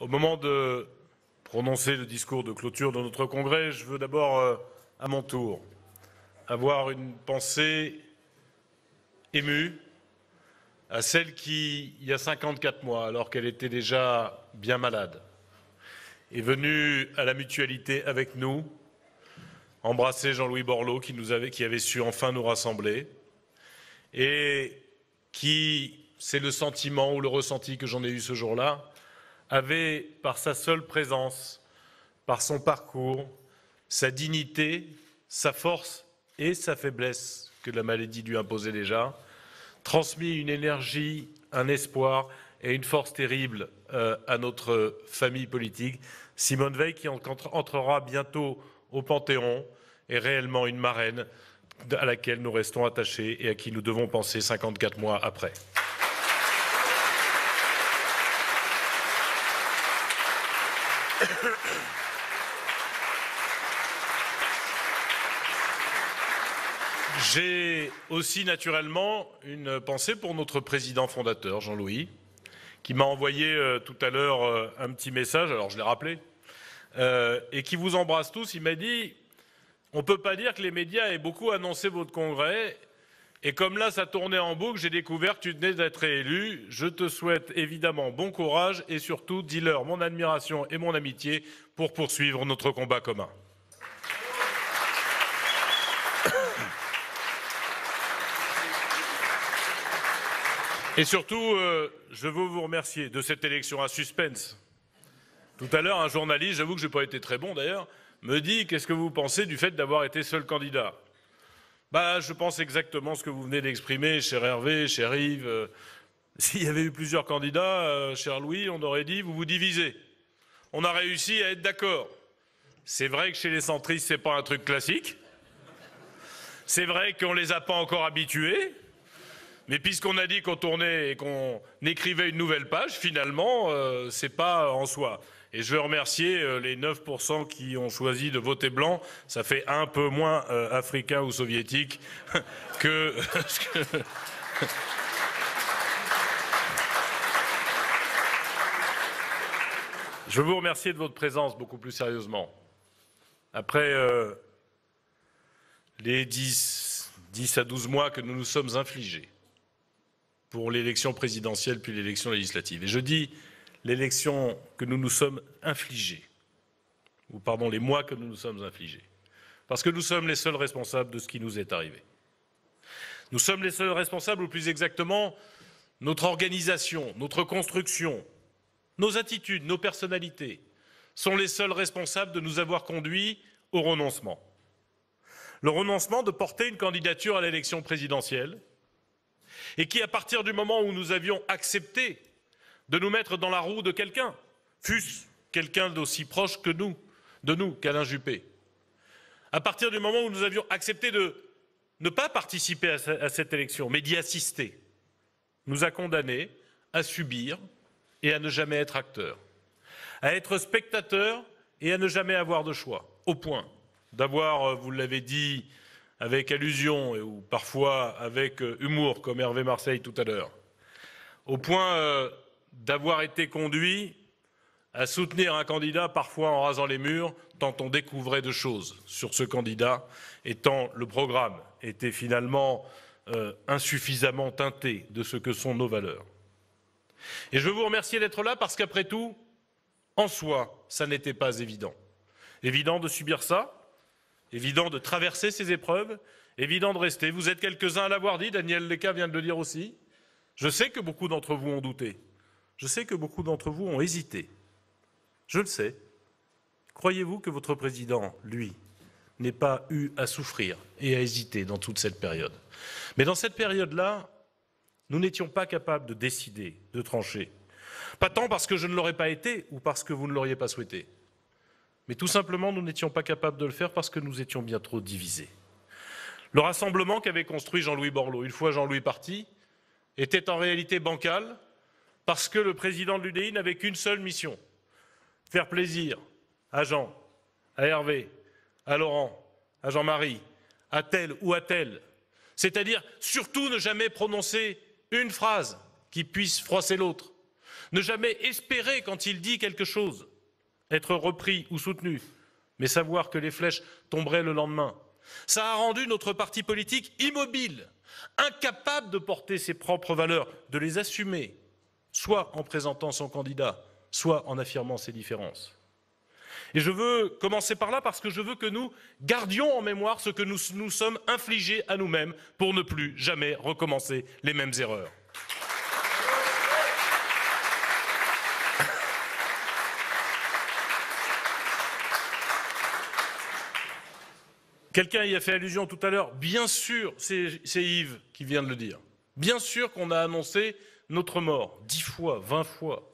Au moment de prononcer le discours de clôture de notre congrès, je veux d'abord, à mon tour, avoir une pensée émue à celle qui, il y a 54 mois, alors qu'elle était déjà bien malade, est venue à la mutualité avec nous, embrasser Jean-Louis Borloo qui avait su enfin nous rassembler et qui, c'est le sentiment ou le ressenti que j'en ai eu ce jour-là, avait, par sa seule présence, par son parcours, sa dignité, sa force et sa faiblesse que la maladie lui imposait déjà, transmis une énergie, un espoir et une force terrible à notre famille politique. Simone Veil, qui entrera bientôt au Panthéon, est réellement une marraine à laquelle nous restons attachés et à qui nous devons penser 54 mois après. J'ai aussi naturellement une pensée pour notre président fondateur, Jean-Louis, qui m'a envoyé tout à l'heure un petit message, alors je l'ai rappelé, et qui vous embrasse tous. Il m'a dit « On ne peut pas dire que les médias aient beaucoup annoncé votre congrès, et comme là ça tournait en boucle, j'ai découvert que tu venais d'être réélu. Je te souhaite évidemment bon courage et surtout dis-leur mon admiration et mon amitié pour poursuivre notre combat commun. » Et surtout, je veux vous remercier de cette élection à suspense. Tout à l'heure, un journaliste, j'avoue que je n'ai pas été très bon d'ailleurs, me dit « Qu'est-ce que vous pensez du fait d'avoir été seul candidat ?» Je pense exactement ce que vous venez d'exprimer, cher Hervé, cher Yves. S'il y avait eu plusieurs candidats, cher Louis, on aurait dit « Vous vous divisez ». On a réussi à être d'accord. C'est vrai que chez les centristes, ce n'est pas un truc classique. C'est vrai qu'on ne les a pas encore habitués. Mais puisqu'on a dit qu'on tournait et qu'on écrivait une nouvelle page, finalement, c'est pas en soi. Et je veux remercier les 9% qui ont choisi de voter blanc. Ça fait un peu moins africain ou soviétique que... Je veux vous remercier de votre présence beaucoup plus sérieusement. Après les 10 à 12 mois que nous nous sommes infligés, pour l'élection présidentielle puis l'élection législative. Et je dis l'élection que nous nous sommes infligés, ou pardon, les mois que nous nous sommes infligés, parce que nous sommes les seuls responsables de ce qui nous est arrivé. Nous sommes les seuls responsables, ou plus exactement, notre organisation, notre construction, nos attitudes, nos personnalités, sont les seuls responsables de nous avoir conduits au renoncement. Le renoncement de porter une candidature à l'élection présidentielle, et qui, à partir du moment où nous avions accepté de nous mettre dans la roue de quelqu'un, fût-ce quelqu'un d'aussi proche que de nous, qu'Alain Juppé, à partir du moment où nous avions accepté de ne pas participer à cette élection, mais d'y assister, nous a condamnés à subir et à ne jamais être acteurs, à être spectateurs et à ne jamais avoir de choix, au point d'avoir, vous l'avez dit, avec allusion ou parfois avec humour, comme Hervé Marseille tout à l'heure, au point d'avoir été conduit à soutenir un candidat parfois en rasant les murs, tant on découvrait de choses sur ce candidat et tant le programme était finalement insuffisamment teinté de ce que sont nos valeurs. Et je veux vous remercier d'être là parce qu'après tout, en soi, ça n'était pas évident. Évident de subir ça, évident de traverser ces épreuves, évident de rester. Vous êtes quelques-uns à l'avoir dit, Daniel Lecca vient de le dire aussi. Je sais que beaucoup d'entre vous ont douté. Je sais que beaucoup d'entre vous ont hésité. Je le sais. Croyez-vous que votre président, lui, n'ait pas eu à souffrir et à hésiter dans toute cette période? Mais dans cette période-là, nous n'étions pas capables de décider, de trancher. Pas tant parce que je ne l'aurais pas été ou parce que vous ne l'auriez pas souhaité. Mais tout simplement, nous n'étions pas capables de le faire parce que nous étions bien trop divisés. Le rassemblement qu'avait construit Jean-Louis Borloo, une fois Jean-Louis parti, était en réalité bancal parce que le président de l'UDI n'avait qu'une seule mission, faire plaisir à Jean, à Hervé, à Laurent, à Jean-Marie, à tel ou à tel. C'est-à-dire surtout ne jamais prononcer une phrase qui puisse froisser l'autre, Ne jamais espérer quand il dit quelque chose, être repris ou soutenu, mais savoir que les flèches tomberaient le lendemain. Ça a rendu notre parti politique immobile, incapable de porter ses propres valeurs, de les assumer, soit en présentant son candidat, soit en affirmant ses différences. Et je veux commencer par là parce que je veux que nous gardions en mémoire ce que nous nous sommes infligés à nous-mêmes pour ne plus jamais recommencer les mêmes erreurs. Quelqu'un y a fait allusion tout à l'heure. Bien sûr, c'est Yves qui vient de le dire. Bien sûr qu'on a annoncé notre mort 10 fois, 20 fois.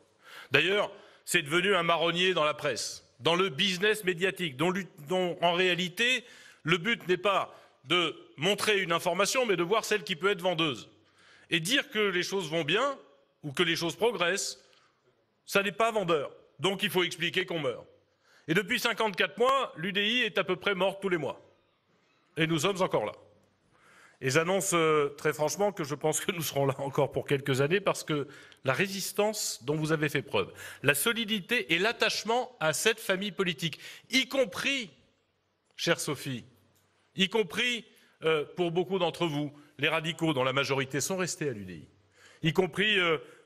D'ailleurs, c'est devenu un marronnier dans la presse, dans le business médiatique, dont en réalité, le but n'est pas de montrer une information, mais de voir celle qui peut être vendeuse. Et dire que les choses vont bien ou que les choses progressent, ça n'est pas vendeur. Donc il faut expliquer qu'on meurt. Et depuis 54 mois, l'UDI est à peu près morte tous les mois. Et nous sommes encore là. Et j'annonce très franchement que je pense que nous serons là encore pour quelques années parce que la résistance dont vous avez fait preuve, la solidité et l'attachement à cette famille politique, y compris, chère Sophie, y compris pour beaucoup d'entre vous, les radicaux dont la majorité sont restés à l'UDI, y compris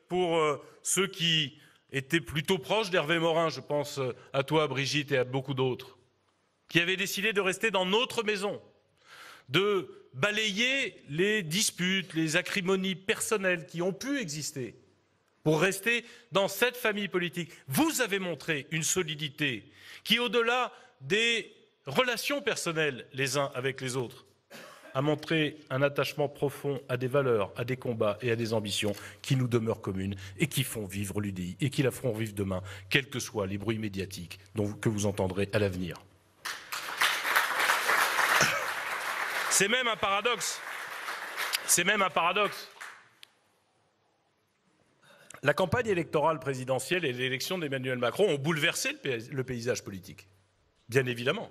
pour ceux qui étaient plutôt proches d'Hervé Morin, je pense à toi Brigitte et à beaucoup d'autres, qui avaient décidé de rester dans notre maison, de balayer les disputes, les acrimonies personnelles qui ont pu exister pour rester dans cette famille politique. Vous avez montré une solidité qui, au-delà des relations personnelles les uns avec les autres, a montré un attachement profond à des valeurs, à des combats et à des ambitions qui nous demeurent communes et qui font vivre l'UDI et qui la feront vivre demain, quels que soient les bruits médiatiques que vous entendrez à l'avenir. C'est même un paradoxe. C'est même un paradoxe. La campagne électorale présidentielle et l'élection d'Emmanuel Macron ont bouleversé le paysage politique, bien évidemment.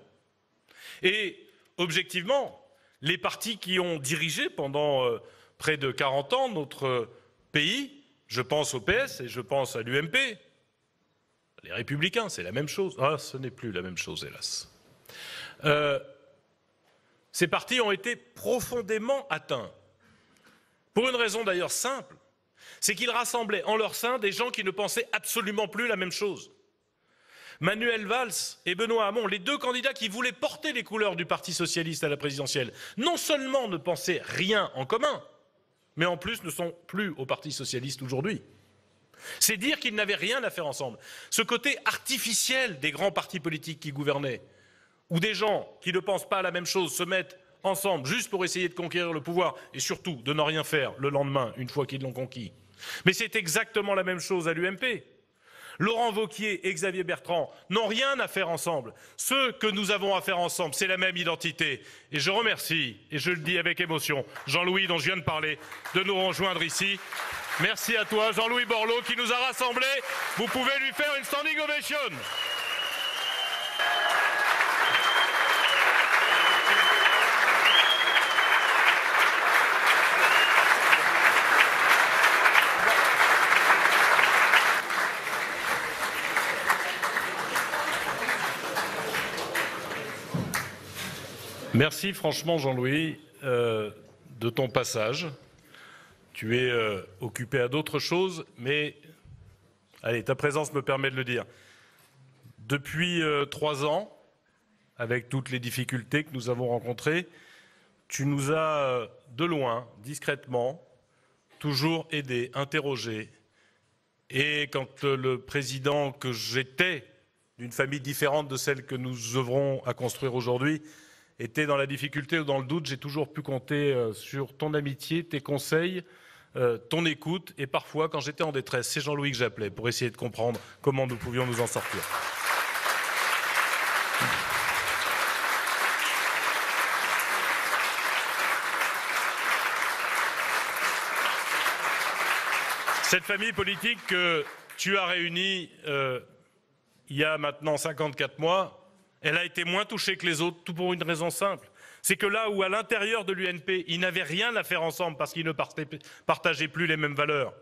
Et objectivement, les partis qui ont dirigé pendant près de 40 ans notre pays, je pense au PS et je pense à l'UMP, les Républicains, c'est la même chose. Ah, ce n'est plus la même chose, hélas. Ces partis ont été profondément atteints. Pour une raison d'ailleurs simple, c'est qu'ils rassemblaient en leur sein des gens qui ne pensaient absolument plus la même chose. Manuel Valls et Benoît Hamon, les deux candidats qui voulaient porter les couleurs du Parti socialiste à la présidentielle, non seulement ne pensaient rien en commun, mais en plus ne sont plus au Parti socialiste aujourd'hui. C'est dire qu'ils n'avaient rien à faire ensemble. Ce côté artificiel des grands partis politiques qui gouvernaient, où des gens qui ne pensent pas la même chose se mettent ensemble juste pour essayer de conquérir le pouvoir et surtout de ne rien faire le lendemain une fois qu'ils l'ont conquis. Mais c'est exactement la même chose à l'UMP. Laurent Wauquiez et Xavier Bertrand n'ont rien à faire ensemble. Ce que nous avons à faire ensemble, c'est la même identité. Et je remercie, et je le dis avec émotion, Jean-Louis dont je viens de parler, de nous rejoindre ici. Merci à toi, Jean-Louis Borloo, qui nous a rassemblés. Vous pouvez lui faire une standing ovation. Merci franchement Jean-Louis de ton passage. Tu es occupé à d'autres choses, mais allez, ta présence me permet de le dire. Depuis 3 ans, avec toutes les difficultés que nous avons rencontrées, tu nous as de loin, discrètement, toujours aidés, interrogés. Et quand le président que j'étais, d'une famille différente de celle que nous œuvrons à construire aujourd'hui, était dans la difficulté ou dans le doute, j'ai toujours pu compter sur ton amitié, tes conseils, ton écoute, et parfois, quand j'étais en détresse, c'est Jean-Louis que j'appelais pour essayer de comprendre comment nous pouvions nous en sortir. Cette famille politique que tu as réunie il y a maintenant 54 mois, elle a été moins touchée que les autres, tout pour une raison simple. C'est que là où, à l'intérieur de l'UNP, ils n'avaient rien à faire ensemble parce qu'ils ne partageaient plus les mêmes valeurs.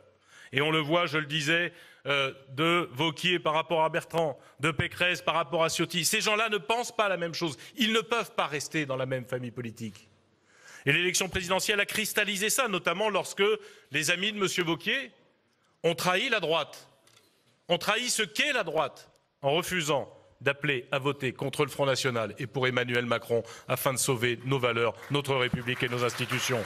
Et on le voit, je le disais, de Wauquiez par rapport à Bertrand, de Pécresse par rapport à Ciotti. Ces gens-là ne pensent pas la même chose. Ils ne peuvent pas rester dans la même famille politique. Et l'élection présidentielle a cristallisé ça, notamment lorsque les amis de M. Wauquiez ont trahi la droite, ont trahi ce qu'est la droite, en refusant d'appeler à voter contre le Front National et pour Emmanuel Macron afin de sauver nos valeurs, notre République et nos institutions.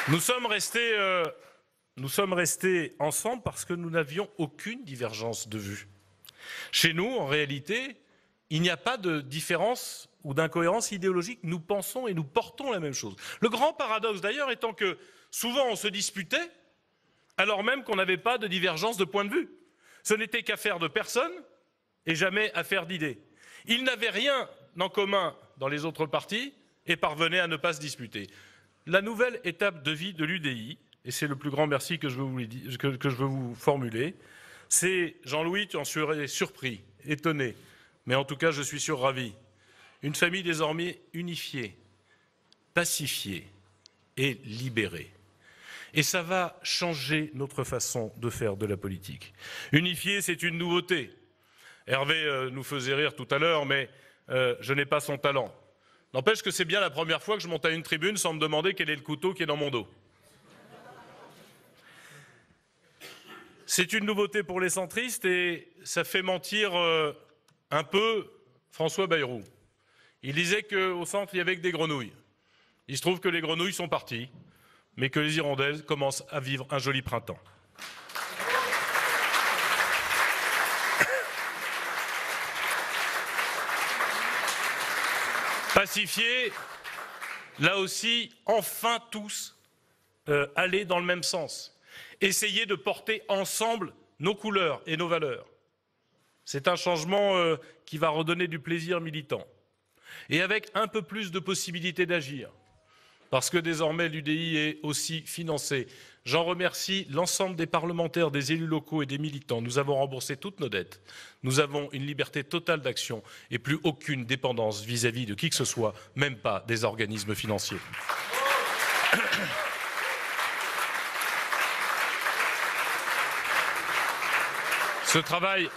Nous sommes restés ensemble parce que nous n'avions aucune divergence de vue. Chez nous, en réalité, il n'y a pas de différence ou d'incohérence idéologique. Nous pensons et nous portons la même chose. Le grand paradoxe d'ailleurs étant que souvent on se disputait alors même qu'on n'avait pas de divergence de point de vue. Ce n'était qu'affaire de personnes et jamais affaire d'idées. Ils n'avaient rien en commun dans les autres partis et parvenaient à ne pas se disputer. La nouvelle étape de vie de l'UDI, et c'est le plus grand merci que je veux vous formuler, c'est, Jean-Louis, tu en serais surpris, étonné, mais en tout cas je suis sûr ravi, une famille désormais unifiée, pacifiée et libérée. Et ça va changer notre façon de faire de la politique. Unifiée, c'est une nouveauté. Hervé nous faisait rire tout à l'heure, mais je n'ai pas son talent. N'empêche que c'est bien la première fois que je monte à une tribune sans me demander quel est le couteau qui est dans mon dos. C'est une nouveauté pour les centristes et ça fait mentir un peu François Bayrou. Il disait qu'au centre, il y avait que des grenouilles. Il se trouve que les grenouilles sont parties, mais que les hirondelles commencent à vivre un joli printemps. Pacifier, là aussi, enfin tous aller dans le même sens. Essayer de porter ensemble nos couleurs et nos valeurs. C'est un changement qui va redonner du plaisir militant. Et avec un peu plus de possibilités d'agir. Parce que désormais l'UDI est aussi financée. J'en remercie l'ensemble des parlementaires, des élus locaux et des militants. Nous avons remboursé toutes nos dettes. Nous avons une liberté totale d'action et plus aucune dépendance vis-à-vis de qui que ce soit, même pas des organismes financiers. Ce travail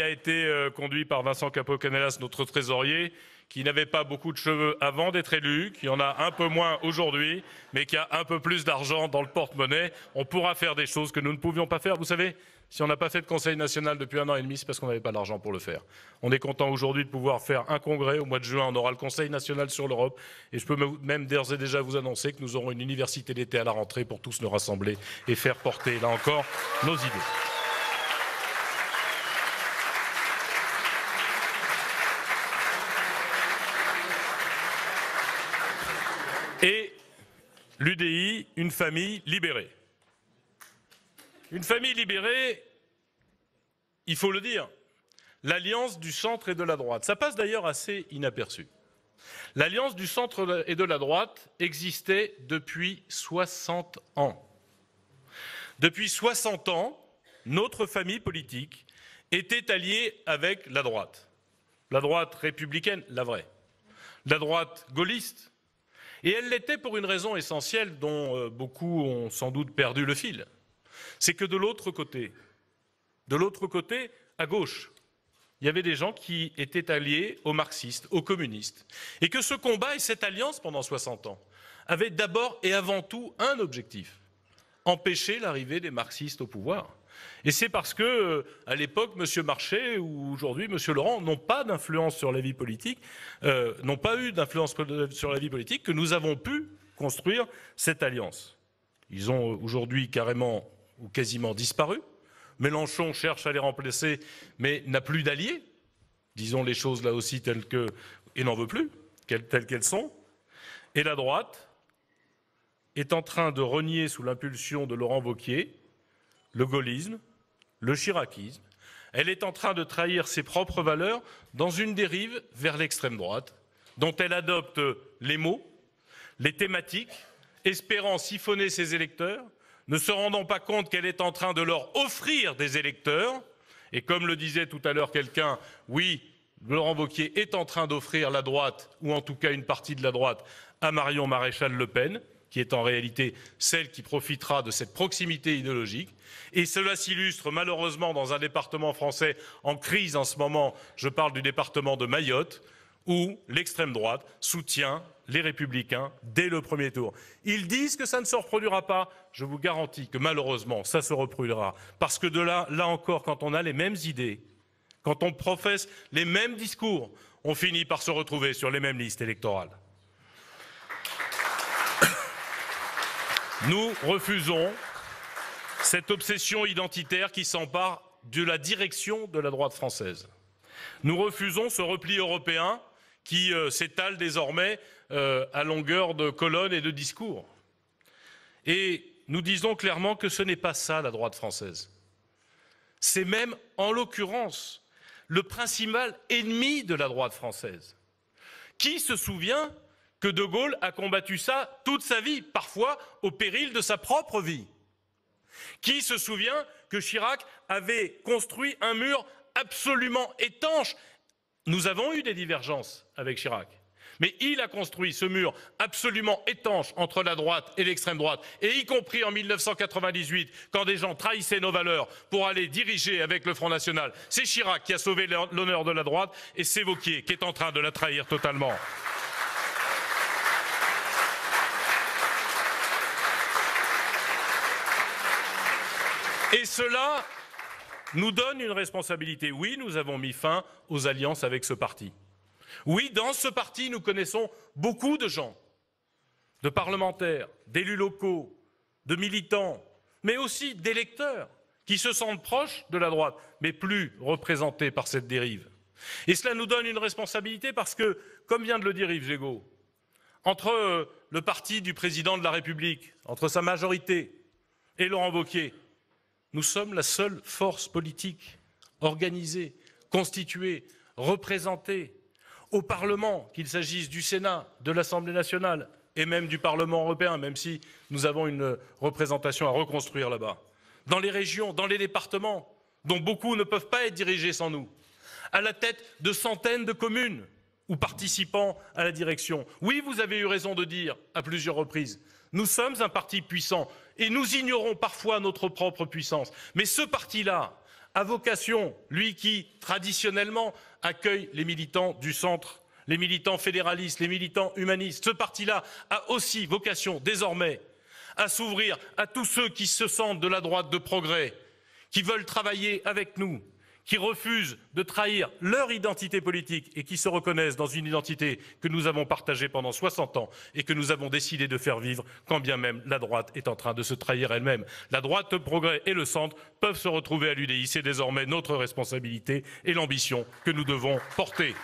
a été conduit par Vincent Capo-Canellas, notre trésorier, qui n'avait pas beaucoup de cheveux avant d'être élu, qui en a un peu moins aujourd'hui, mais qui a un peu plus d'argent dans le porte-monnaie. On pourra faire des choses que nous ne pouvions pas faire. Vous savez, si on n'a pas fait de Conseil national depuis 1 an et demi, c'est parce qu'on n'avait pas l'argent pour le faire. On est content aujourd'hui de pouvoir faire un congrès. Au mois de juin, on aura le Conseil national sur l'Europe. Et je peux même d'ores et déjà vous annoncer que nous aurons une université d'été à la rentrée pour tous nous rassembler et faire porter, là encore, nos idées. Et l'UDI, une famille libérée. Une famille libérée, il faut le dire, l'alliance du centre et de la droite. Ça passe d'ailleurs assez inaperçu. L'alliance du centre et de la droite existait depuis 60 ans. Depuis 60 ans, notre famille politique était alliée avec la droite. La droite républicaine, la vraie. La droite gaulliste. Et elle l'était pour une raison essentielle dont beaucoup ont sans doute perdu le fil. C'est que de l'autre côté, à gauche, il y avait des gens qui étaient alliés aux marxistes, aux communistes. Et que ce combat et cette alliance pendant 60 ans avaient d'abord et avant tout un objectif, empêcher l'arrivée des marxistes au pouvoir. Et c'est parce que, à l'époque, M. Marchais ou aujourd'hui M. Laurent n'ont pas d'influence sur la vie politique, n'ont pas eu d'influence sur la vie politique, que nous avons pu construire cette alliance. Ils ont aujourd'hui carrément ou quasiment disparu. Mélenchon cherche à les remplacer, mais n'a plus d'alliés. Disons les choses là aussi telles que, et n'en veut plus, telles qu'elles sont. Et la droite est en train de renier sous l'impulsion de Laurent Wauquiez le gaullisme, le chiraquisme. Elle est en train de trahir ses propres valeurs dans une dérive vers l'extrême droite, dont elle adopte les mots, les thématiques, espérant siphonner ses électeurs, ne se rendant pas compte qu'elle est en train de leur offrir des électeurs. Et comme le disait tout à l'heure quelqu'un, oui, Laurent Wauquiez est en train d'offrir la droite, ou en tout cas une partie de la droite, à Marion Maréchal Le Pen. qui est en réalité celle qui profitera de cette proximité idéologique. Et cela s'illustre malheureusement dans un département français en crise en ce moment, je parle du département de Mayotte, où l'extrême droite soutient les Républicains dès le premier tour. Ils disent que ça ne se reproduira pas. Je vous garantis que malheureusement, ça se reproduira. Parce que là encore, quand on a les mêmes idées, quand on professe les mêmes discours, on finit par se retrouver sur les mêmes listes électorales. Nous refusons cette obsession identitaire qui s'empare de la direction de la droite française. Nous refusons ce repli européen qui s'étale désormais à longueur de colonnes et de discours. Et nous disons clairement que ce n'est pas ça la droite française. C'est même, en l'occurrence, le principal ennemi de la droite française. Qui se souvient que De Gaulle a combattu ça toute sa vie, parfois au péril de sa propre vie? Qui se souvient que Chirac avait construit un mur absolument étanche? Nous avons eu des divergences avec Chirac, mais il a construit ce mur absolument étanche entre la droite et l'extrême droite, et y compris en 1998, quand des gens trahissaient nos valeurs pour aller diriger avec le Front National. C'est Chirac qui a sauvé l'honneur de la droite, et c'est Wauquiez qui est en train de la trahir totalement. Et cela nous donne une responsabilité. Oui, nous avons mis fin aux alliances avec ce parti. Oui, dans ce parti, nous connaissons beaucoup de gens, de parlementaires, d'élus locaux, de militants, mais aussi d'électeurs qui se sentent proches de la droite, mais plus représentés par cette dérive. Et cela nous donne une responsabilité parce que, comme vient de le dire Yves Jégo, entre le parti du président de la République, entre sa majorité et Laurent Wauquiez, nous sommes la seule force politique organisée, constituée, représentée au Parlement, qu'il s'agisse du Sénat, de l'Assemblée nationale et même du Parlement européen, même si nous avons une représentation à reconstruire là-bas, dans les régions, dans les départements, dont beaucoup ne peuvent pas être dirigés sans nous, à la tête de centaines de communes ou participant à la direction. Oui, vous avez eu raison de dire à plusieurs reprises, nous sommes un parti puissant et nous ignorons parfois notre propre puissance. Mais ce parti-là a vocation, lui qui traditionnellement accueille les militants du centre, les militants fédéralistes, les militants humanistes, ce parti-là a aussi vocation désormais à s'ouvrir à tous ceux qui se sentent de la droite de progrès, qui veulent travailler avec nous, qui refusent de trahir leur identité politique et qui se reconnaissent dans une identité que nous avons partagée pendant 60 ans et que nous avons décidé de faire vivre, quand bien même la droite est en train de se trahir elle-même. La droite de progrès et le centre peuvent se retrouver à l'UDI. C'est désormais notre responsabilité et l'ambition que nous devons porter.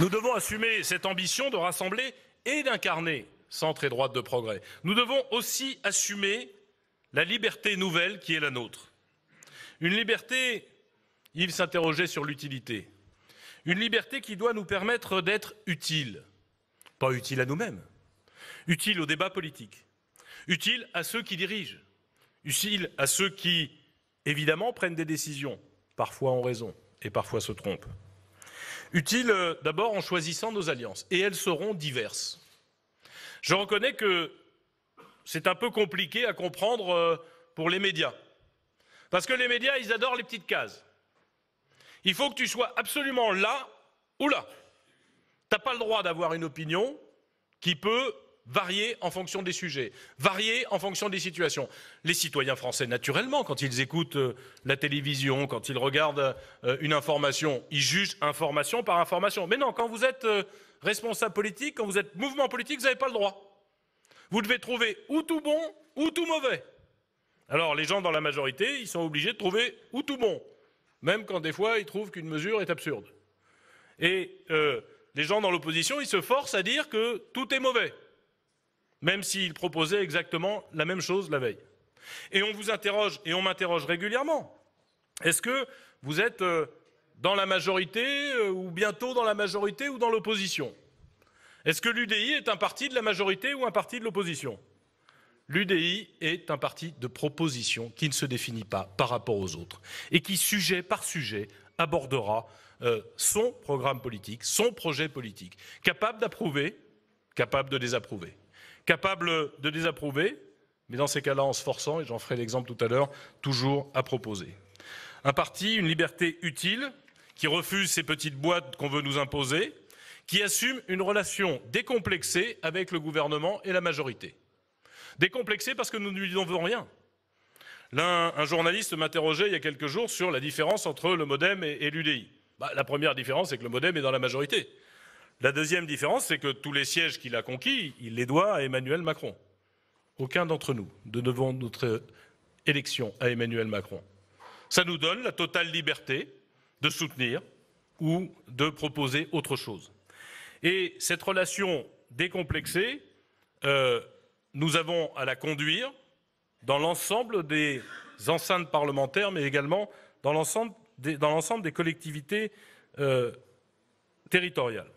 Nous devons assumer cette ambition de rassembler et d'incarner centre et droite de progrès. Nous devons aussi assumer la liberté nouvelle qui est la nôtre. Une liberté, Yves s'interrogeait sur l'utilité, une liberté qui doit nous permettre d'être utiles, pas utiles à nous-mêmes, utiles au débat politique, utiles à ceux qui dirigent, utiles à ceux qui, évidemment, prennent des décisions, parfois ont raison et parfois se trompent. Utiles d'abord en choisissant nos alliances, et elles seront diverses. Je reconnais que c'est un peu compliqué à comprendre pour les médias. Parce que les médias, ils adorent les petites cases. Il faut que tu sois absolument là ou là. Tu n'as pas le droit d'avoir une opinion qui peut varier en fonction des sujets, varier en fonction des situations. Les citoyens français, naturellement, quand ils écoutent la télévision, quand ils regardent une information, ils jugent information par information. Mais non, quand vous êtes responsable politique, quand vous êtes mouvement politique, vous n'avez pas le droit. Vous devez trouver ou tout bon ou tout mauvais. Alors les gens dans la majorité, ils sont obligés de trouver ou tout bon, même quand des fois ils trouvent qu'une mesure est absurde. Et les gens dans l'opposition, ils se forcent à dire que tout est mauvais, même s'ils proposaient exactement la même chose la veille. Et on vous interroge, et on m'interroge régulièrement. Est-ce que vous êtes dans la majorité, ou bientôt dans la majorité, ou dans l'opposition? Est-ce que l'UDI est un parti de la majorité ou un parti de l'opposition? L'UDI est un parti de proposition qui ne se définit pas par rapport aux autres et qui, sujet par sujet, abordera son programme politique, son projet politique, capable d'approuver, capable de désapprouver. Capable de désapprouver, mais dans ces cas-là en se forçant, et j'en ferai l'exemple tout à l'heure, toujours à proposer. Un parti, une liberté utile, qui refuse ces petites boîtes qu'on veut nous imposer, qui assume une relation décomplexée avec le gouvernement et la majorité. Décomplexée parce que nous ne lui devons rien. Un journaliste m'interrogeait il y a quelques jours sur la différence entre le MoDem et l'UDI. La première différence, c'est que le MoDem est dans la majorité. La deuxième différence, c'est que tous les sièges qu'il a conquis, il les doit à Emmanuel Macron. Aucun d'entre nous ne devons notre élection à Emmanuel Macron. Ça nous donne la totale liberté de soutenir ou de proposer autre chose. Et cette relation décomplexée, nous avons à la conduire dans l'ensemble des enceintes parlementaires, mais également dans l'ensemble des collectivités territoriales.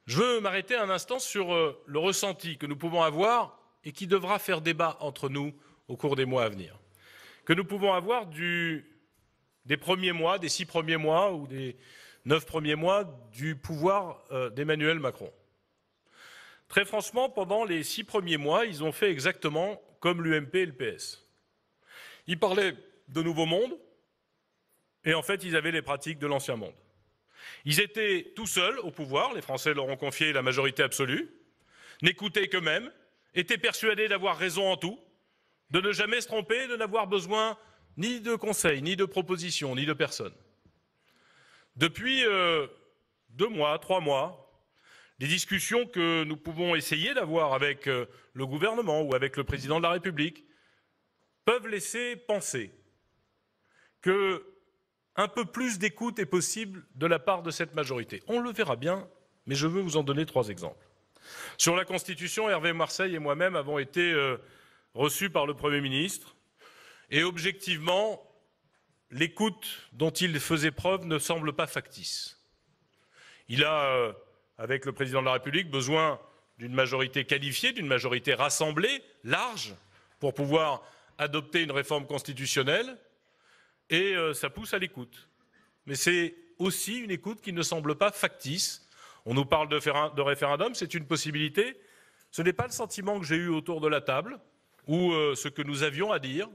Je veux m'arrêter un instant sur le ressenti que nous pouvons avoir et qui devra faire débat entre nous au cours des mois à venir. Que nous pouvons avoir des premiers mois, des 6 premiers mois ou des 9 premiers mois du pouvoir d'Emmanuel Macron. Très franchement, pendant les 6 premiers mois, ils ont fait exactement comme l'UMP et le PS. Ils parlaient de nouveau monde et en fait, ils avaient les pratiques de l'ancien monde. Ils étaient tout seuls au pouvoir, les Français leur ont confié la majorité absolue, n'écoutaient qu'eux-mêmes, étaient persuadés d'avoir raison en tout, de ne jamais se tromper, de n'avoir besoin ni de conseils, ni de propositions, ni de personne. Depuis 2 mois, 3 mois, les discussions que nous pouvons essayer d'avoir avec le gouvernement ou avec le président de la République peuvent laisser penser qu'un peu plus d'écoute est possible de la part de cette majorité. On le verra bien, mais je veux vous en donner 3 exemples. Sur la Constitution, Hervé Marseille et moi-même avons été reçus par le Premier ministre et objectivement, l'écoute dont il faisait preuve ne semble pas factice. Il a, avec le président de la République, besoin d'une majorité qualifiée, d'une majorité rassemblée, large, pour pouvoir adopter une réforme constitutionnelle, et ça pousse à l'écoute. Mais c'est aussi une écoute qui ne semble pas factice. On nous parle de référendum, c'est une possibilité. Ce n'est pas le sentiment que j'ai eu autour de la table, où ce que nous avions à dire,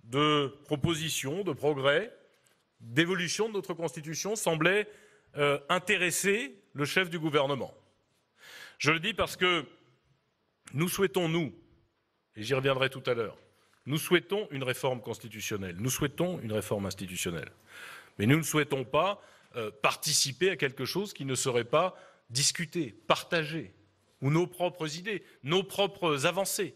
de propositions, de progrès, d'évolution de notre Constitution semblait intéresser le chef du gouvernement. Je le dis parce que nous souhaitons, nous, et j'y reviendrai tout à l'heure, nous souhaitons une réforme constitutionnelle, nous souhaitons une réforme institutionnelle. Mais nous ne souhaitons pas participer à quelque chose qui ne serait pas discuté, partagé, où nos propres idées, nos propres avancées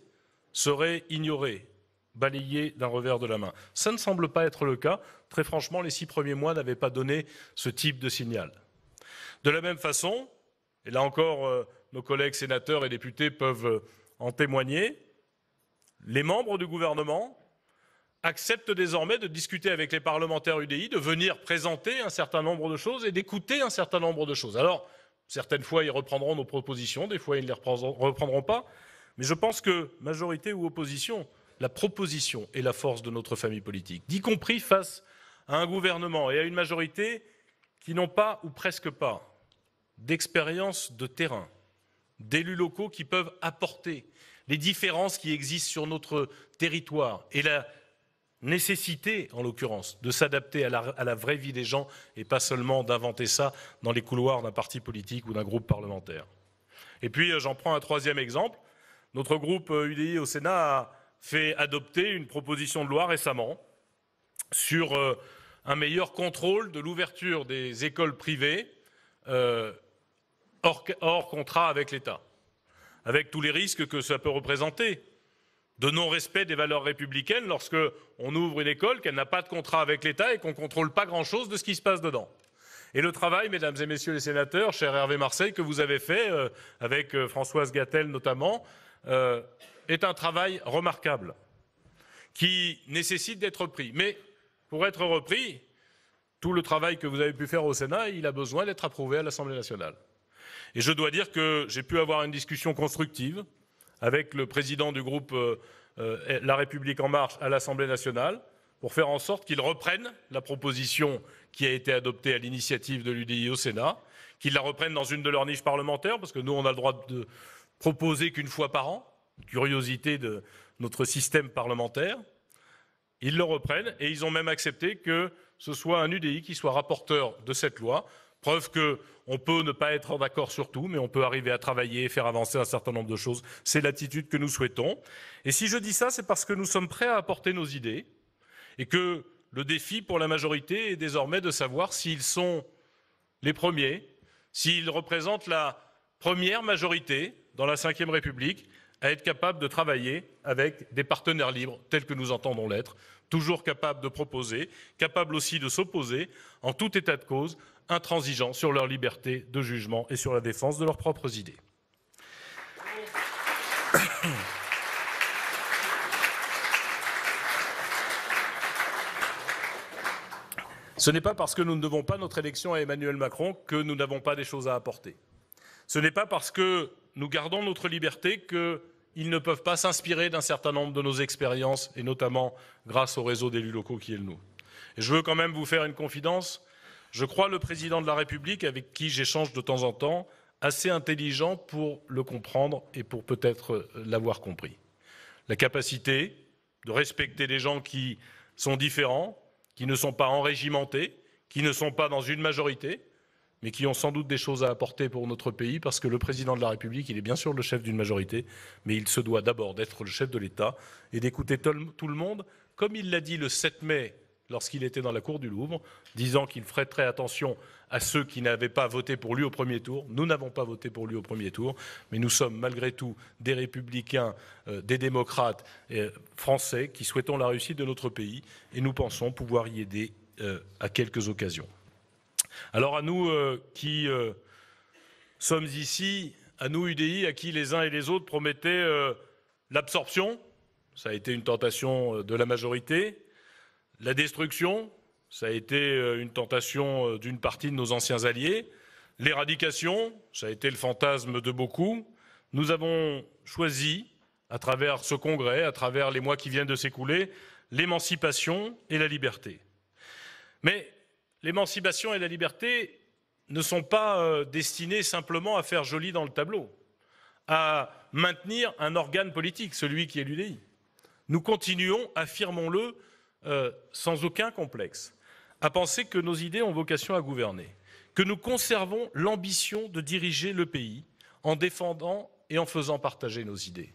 seraient ignorées, balayées d'un revers de la main. Ça ne semble pas être le cas. Très franchement, les 6 premiers mois n'avaient pas donné ce type de signal. De la même façon, et là encore, nos collègues sénateurs et députés peuvent en témoigner, les membres du gouvernement acceptent désormais de discuter avec les parlementaires UDI, de venir présenter un certain nombre de choses et d'écouter un certain nombre de choses. Alors, certaines fois, ils reprendront nos propositions, des fois, ils ne les reprendront pas. Mais je pense que, majorité ou opposition, la proposition est la force de notre famille politique, y compris face à un gouvernement et à une majorité qui n'ont pas, ou presque pas, d'expérience de terrain, d'élus locaux qui peuvent apporter les différences qui existent sur notre territoire et la nécessité, en l'occurrence, de s'adapter à la vraie vie des gens et pas seulement d'inventer ça dans les couloirs d'un parti politique ou d'un groupe parlementaire. Et puis, j'en prends un 3e exemple. Notre groupe UDI au Sénat a fait adopter une proposition de loi récemment sur un meilleur contrôle de l'ouverture des écoles privées hors contrat avec l'État, avec tous les risques que ça peut représenter, de non-respect des valeurs républicaines lorsque on ouvre une école, qu'elle n'a pas de contrat avec l'État et qu'on ne contrôle pas grand-chose de ce qui se passe dedans. Et le travail, mesdames et messieurs les sénateurs, cher Hervé Marseille, que vous avez fait, avec Françoise Gatel notamment, est un travail remarquable, qui nécessite d'être repris. Mais pour être repris, tout le travail que vous avez pu faire au Sénat, il a besoin d'être approuvé à l'Assemblée nationale. Et je dois dire que j'ai pu avoir une discussion constructive avec le président du groupe La République En Marche à l'Assemblée nationale, pour faire en sorte qu'ils reprennent la proposition qui a été adoptée à l'initiative de l'UDI au Sénat, qu'ils la reprennent dans une de leurs niches parlementaires, parce que nous, on a le droit de proposer qu'une fois par an, curiosité de notre système parlementaire. Ils le reprennent et ils ont même accepté que ce soit un UDI qui soit rapporteur de cette loi, preuve qu'on peut ne pas être d'accord sur tout, mais on peut arriver à travailler et faire avancer un certain nombre de choses. C'est l'attitude que nous souhaitons. Et si je dis ça, c'est parce que nous sommes prêts à apporter nos idées et que le défi pour la majorité est désormais de savoir s'ils sont les premiers, s'ils représentent la première majorité dans la Ve République à être capables de travailler avec des partenaires libres tels que nous entendons l'être, toujours capables de proposer, capables aussi de s'opposer, en tout état de cause, intransigeants sur leur liberté de jugement et sur la défense de leurs propres idées. Ce n'est pas parce que nous ne devons pas notre élection à Emmanuel Macron que nous n'avons pas des choses à apporter. Ce n'est pas parce que nous gardons notre liberté qu'ils ne peuvent pas s'inspirer d'un certain nombre de nos expériences, et notamment grâce au réseau d'élus locaux qui est le nôtre. Et je veux quand même vous faire une confidence. Je crois le président de la République, avec qui j'échange de temps en temps, assez intelligent pour le comprendre et pour peut-être l'avoir compris. La capacité de respecter des gens qui sont différents, qui ne sont pas enrégimentés, qui ne sont pas dans une majorité, mais qui ont sans doute des choses à apporter pour notre pays, parce que le président de la République, il est bien sûr le chef d'une majorité, mais il se doit d'abord d'être le chef de l'État et d'écouter tout le monde, comme il l'a dit le 7 mai lorsqu'il était dans la cour du Louvre, disant qu'il ferait très attention à ceux qui n'avaient pas voté pour lui au premier tour. Nous n'avons pas voté pour lui au premier tour, mais nous sommes malgré tout des républicains, des démocrates français qui souhaitons la réussite de notre pays et nous pensons pouvoir y aider à quelques occasions. Alors à nous qui sommes ici, à nous UDI, à qui les uns et les autres promettaient l'absorption, ça a été une tentation de la majorité, la destruction, ça a été une tentation d'une partie de nos anciens alliés, l'éradication, ça a été le fantasme de beaucoup. Nous avons choisi, à travers ce congrès, à travers les mois qui viennent de s'écouler, l'émancipation et la liberté. Mais l'émancipation et la liberté ne sont pas destinées simplement à faire joli dans le tableau, à maintenir un organe politique, celui qui est l'UDI. Nous continuons, affirmons-le, sans aucun complexe, à penser que nos idées ont vocation à gouverner, que nous conservons l'ambition de diriger le pays en défendant et en faisant partager nos idées.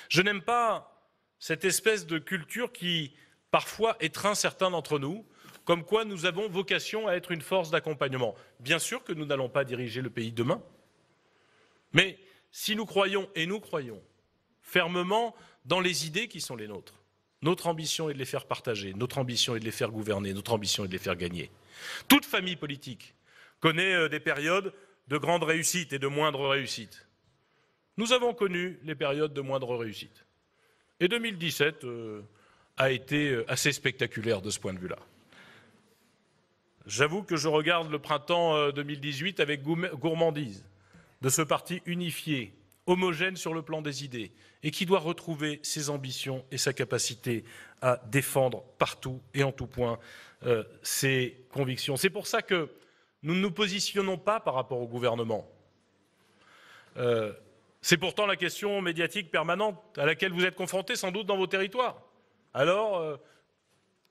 Je n'aime pas cette espèce de culture qui, parfois, étreint certains d'entre nous, comme quoi nous avons vocation à être une force d'accompagnement. Bien sûr que nous n'allons pas diriger le pays demain, mais si nous croyons, et nous croyons, fermement dans les idées qui sont les nôtres, notre ambition est de les faire partager, notre ambition est de les faire gouverner, notre ambition est de les faire gagner. Toute famille politique connaît des périodes de grande réussite et de moindre réussite. Nous avons connu les périodes de moindre réussite. Et 2017 a été assez spectaculaire de ce point de vue-là. J'avoue que je regarde le printemps 2018 avec gourmandise de ce parti unifié, homogène sur le plan des idées, et qui doit retrouver ses ambitions et sa capacité à défendre partout et en tout point ses convictions. C'est pour ça que nous ne nous positionnons pas par rapport au gouvernement. C'est pourtant la question médiatique permanente à laquelle vous êtes confrontés sans doute dans vos territoires. Alors,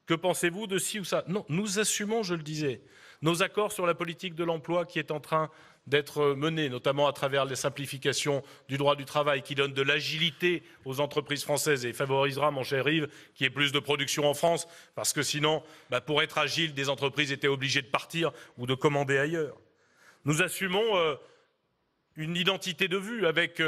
que pensez-vous de ci ou ça? Non, nous assumons, je le disais, nos accords sur la politique de l'emploi qui est en train d'être menée, notamment à travers les simplifications du droit du travail qui donnent de l'agilité aux entreprises françaises et favorisera, mon cher Yves, qu'il y ait plus de production en France, parce que sinon, pour être agile, des entreprises étaient obligées de partir ou de commander ailleurs. Nous assumons une identité de vue avec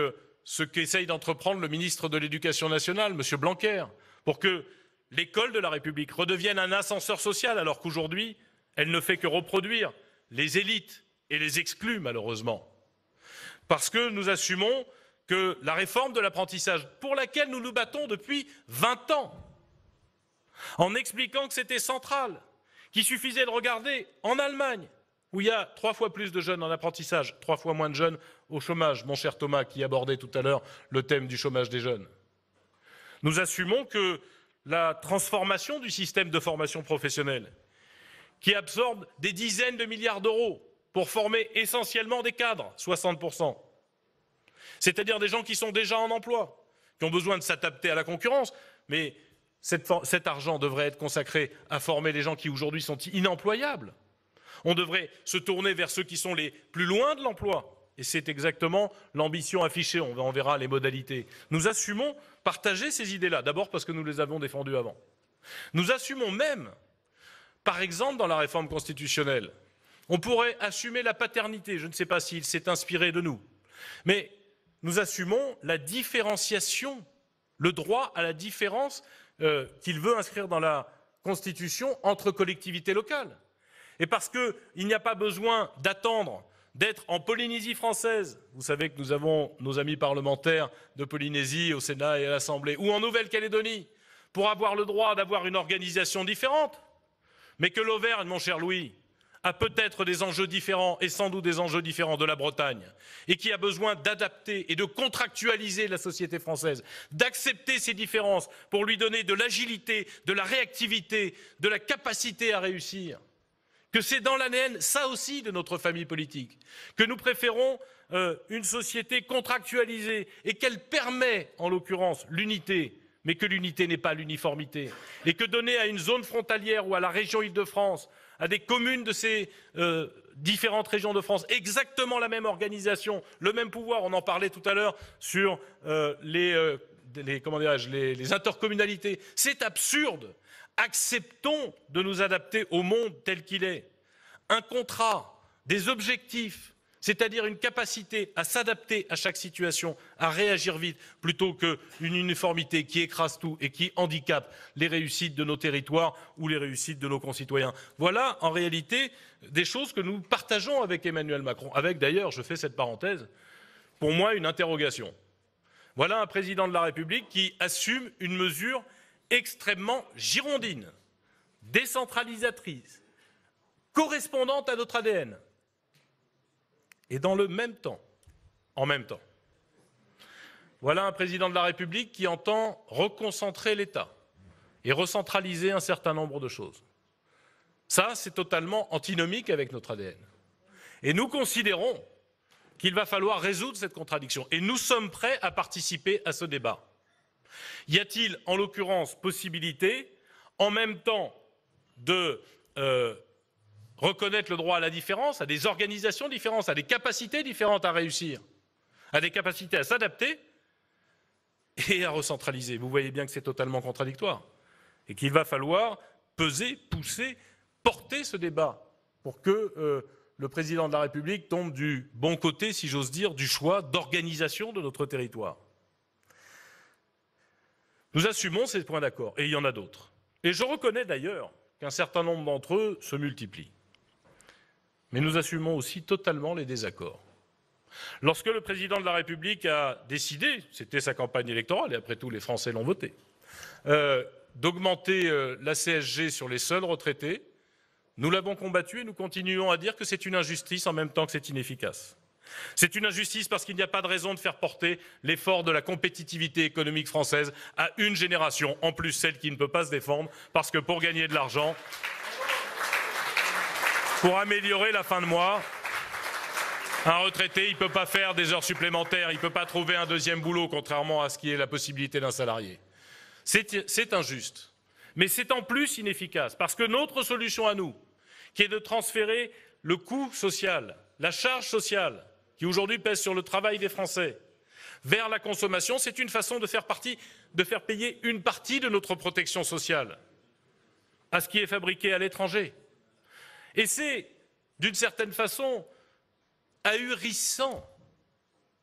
ce qu'essaye d'entreprendre le ministre de l'Éducation nationale, M. Blanquer, pour que l'école de la République redevienne un ascenseur social, alors qu'aujourd'hui, elle ne fait que reproduire les élites et les exclut, malheureusement. Parce que nous assumons que la réforme de l'apprentissage, pour laquelle nous nous battons depuis 20 ans, en expliquant que c'était central, qu'il suffisait de regarder en Allemagne, où il y a 3 fois plus de jeunes en apprentissage, 3 fois moins de jeunes au chômage, mon cher Thomas, qui abordait tout à l'heure le thème du chômage des jeunes. Nous assumons que la transformation du système de formation professionnelle, qui absorbe des dizaines de milliards d'euros pour former essentiellement des cadres, 60%. C'est-à-dire des gens qui sont déjà en emploi, qui ont besoin de s'adapter à la concurrence, mais cet argent devrait être consacré à former les gens qui aujourd'hui sont inemployables. On devrait se tourner vers ceux qui sont les plus loin de l'emploi. Et c'est exactement l'ambition affichée, on verra les modalités. Nous assumons partager ces idées-là, d'abord parce que nous les avons défendues avant. Nous assumons même, par exemple dans la réforme constitutionnelle, on pourrait assumer la paternité, je ne sais pas s'il s'est inspiré de nous, mais nous assumons la différenciation, le droit à la différence qu'il veut inscrire dans la Constitution entre collectivités locales. Et parce qu'il n'y a pas besoin d'attendre d'être en Polynésie française, vous savez que nous avons nos amis parlementaires de Polynésie au Sénat et à l'Assemblée, ou en Nouvelle-Calédonie, pour avoir le droit d'avoir une organisation différente, mais que l'Auvergne, mon cher Louis, a peut-être des enjeux différents, et sans doute des enjeux différents de la Bretagne, et qui a besoin d'adapter et de contractualiser la société française, d'accepter ces différences pour lui donner de l'agilité, de la réactivité, de la capacité à réussir. Que c'est dans l'ADN, ça aussi, de notre famille politique, que nous préférons une société contractualisée et qu'elle permet, en l'occurrence, l'unité, mais que l'unité n'est pas l'uniformité. Et que donner à une zone frontalière ou à la région Île-de-France, à des communes de ces différentes régions de France, exactement la même organisation, le même pouvoir, on en parlait tout à l'heure sur les intercommunalités, c'est absurde. Acceptons de nous adapter au monde tel qu'il est. Un contrat, des objectifs, c'est-à-dire une capacité à s'adapter à chaque situation, à réagir vite, plutôt qu'une uniformité qui écrase tout et qui handicape les réussites de nos territoires ou les réussites de nos concitoyens. Voilà, en réalité, des choses que nous partageons avec Emmanuel Macron, avec d'ailleurs, je fais cette parenthèse, pour moi, une interrogation. Voilà un président de la République qui assume une mesure extrêmement girondine, décentralisatrice, correspondante à notre ADN. Et dans le même temps, en même temps, voilà un président de la République qui entend reconcentrer l'État et recentraliser un certain nombre de choses. Ça, c'est totalement antinomique avec notre ADN. Et nous considérons qu'il va falloir résoudre cette contradiction. Et nous sommes prêts à participer à ce débat. Y a-t-il, en l'occurrence, possibilité, en même temps, de reconnaître le droit à la différence, à des organisations différentes, à des capacités différentes à réussir, à des capacités à s'adapter et à recentraliser? Vous voyez bien que c'est totalement contradictoire et qu'il va falloir peser, pousser, porter ce débat pour que le président de la République tombe du bon côté, si j'ose dire, du choix d'organisation de notre territoire. Nous assumons ces points d'accord, et il y en a d'autres. Et je reconnais d'ailleurs qu'un certain nombre d'entre eux se multiplient. Mais nous assumons aussi totalement les désaccords. Lorsque le président de la République a décidé, c'était sa campagne électorale, et après tout les Français l'ont voté, d'augmenter la CSG sur les seuls retraités, nous l'avons combattu et nous continuons à dire que c'est une injustice en même temps que c'est inefficace. C'est une injustice parce qu'il n'y a pas de raison de faire porter l'effort de la compétitivité économique française à une génération, en plus celle qui ne peut pas se défendre, parce que pour gagner de l'argent, pour améliorer la fin de mois, un retraité, il ne peut pas faire des heures supplémentaires, il ne peut pas trouver un deuxième boulot, contrairement à ce qui est la possibilité d'un salarié. C'est injuste. Mais c'est en plus inefficace, parce que notre solution à nous, qui est de transférer le coût social, la charge sociale, qui aujourd'hui pèse sur le travail des Français, vers la consommation, c'est une façon de faire payer une partie de notre protection sociale à ce qui est fabriqué à l'étranger. Et c'est, d'une certaine façon, ahurissant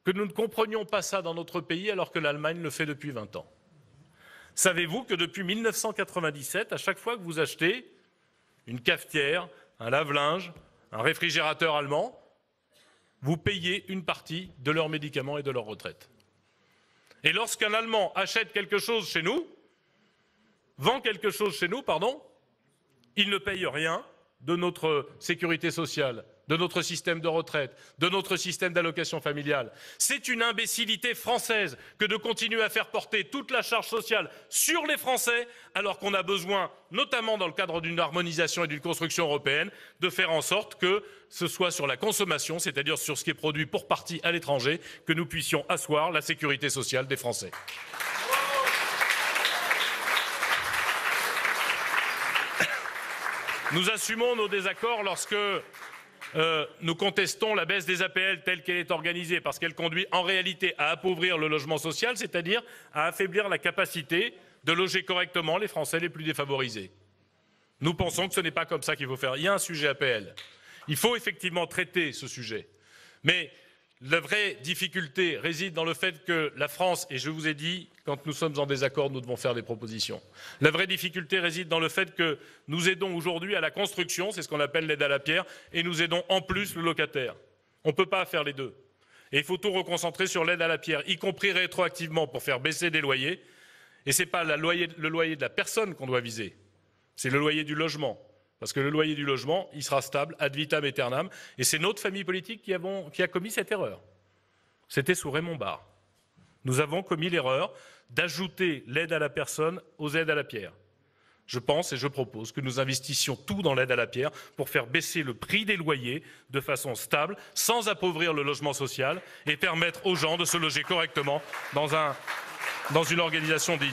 que nous ne comprenions pas ça dans notre pays alors que l'Allemagne le fait depuis 20 ans. Savez-vous que depuis 1997, à chaque fois que vous achetez une cafetière, un lave-linge, un réfrigérateur allemand, vous payez une partie de leurs médicaments et de leur retraite. Et lorsqu'un Allemand achète quelque chose chez nous, vend quelque chose chez nous, pardon, il ne paye rien de notre sécurité sociale de notre système de retraite, de notre système d'allocation familiale. C'est une imbécilité française que de continuer à faire porter toute la charge sociale sur les Français, alors qu'on a besoin, notamment dans le cadre d'une harmonisation et d'une construction européenne, de faire en sorte que ce soit sur la consommation, c'est-à-dire sur ce qui est produit pour partie à l'étranger, que nous puissions asseoir la sécurité sociale des Français. Nous assumons nos désaccords lorsque nous contestons la baisse des APL telle qu'elle est organisée, parce qu'elle conduit en réalité à appauvrir le logement social, c'est-à-dire à affaiblir la capacité de loger correctement les Français les plus défavorisés. Nous pensons que ce n'est pas comme ça qu'il faut faire. Il y a un sujet APL. Il faut effectivement traiter ce sujet. Mais la vraie difficulté réside dans le fait que la France, et je vous ai dit, quand nous sommes en désaccord, nous devons faire des propositions. La vraie difficulté réside dans le fait que nous aidons aujourd'hui à la construction, c'est ce qu'on appelle l'aide à la pierre, et nous aidons en plus le locataire. On ne peut pas faire les deux. Et il faut tout reconcentrer sur l'aide à la pierre, y compris rétroactivement pour faire baisser des loyers. Et ce n'est pas le loyer de la personne qu'on doit viser, c'est le loyer du logement. Parce que le loyer du logement, il sera stable, ad vitam aeternam, et c'est notre famille politique qui a commis cette erreur. C'était sous Raymond Barre. Nous avons commis l'erreur d'ajouter l'aide à la personne aux aides à la pierre. Je pense et je propose que nous investissions tout dans l'aide à la pierre pour faire baisser le prix des loyers de façon stable, sans appauvrir le logement social, et permettre aux gens de se loger correctement dans une organisation digne.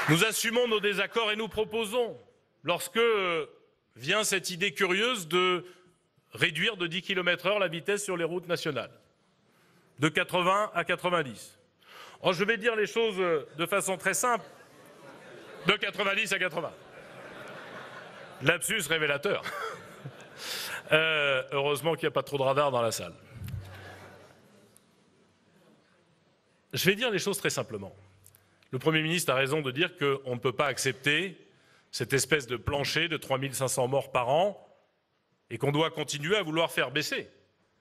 Nous assumons nos désaccords et nous proposons, lorsque vient cette idée curieuse de réduire de 10 km/h la vitesse sur les routes nationales, de 80 à 90. Oh, je vais dire les choses de façon très simple, de 90 à 80. Lapsus révélateur. Heureusement qu'il n'y a pas trop de radars dans la salle. Je vais dire les choses très simplement. Le Premier ministre a raison de dire qu'on ne peut pas accepter cette espèce de plancher de 3500 morts par an et qu'on doit continuer à vouloir faire baisser.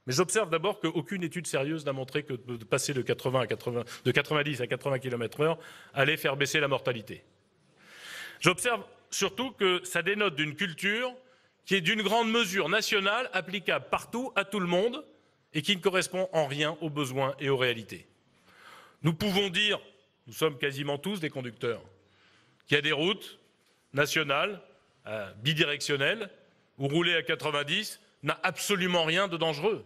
Mais j'observe d'abord qu'aucune étude sérieuse n'a montré que de passer de 90 à 80 km/h allait faire baisser la mortalité. J'observe surtout que ça dénote d'une culture qui est d'une grande mesure nationale, applicable partout, à tout le monde, et qui ne correspond en rien aux besoins et aux réalités. Nous pouvons dire, nous sommes quasiment tous des conducteurs, qu'il y a des routes nationales, bidirectionnelles, où rouler à 90 n'a absolument rien de dangereux.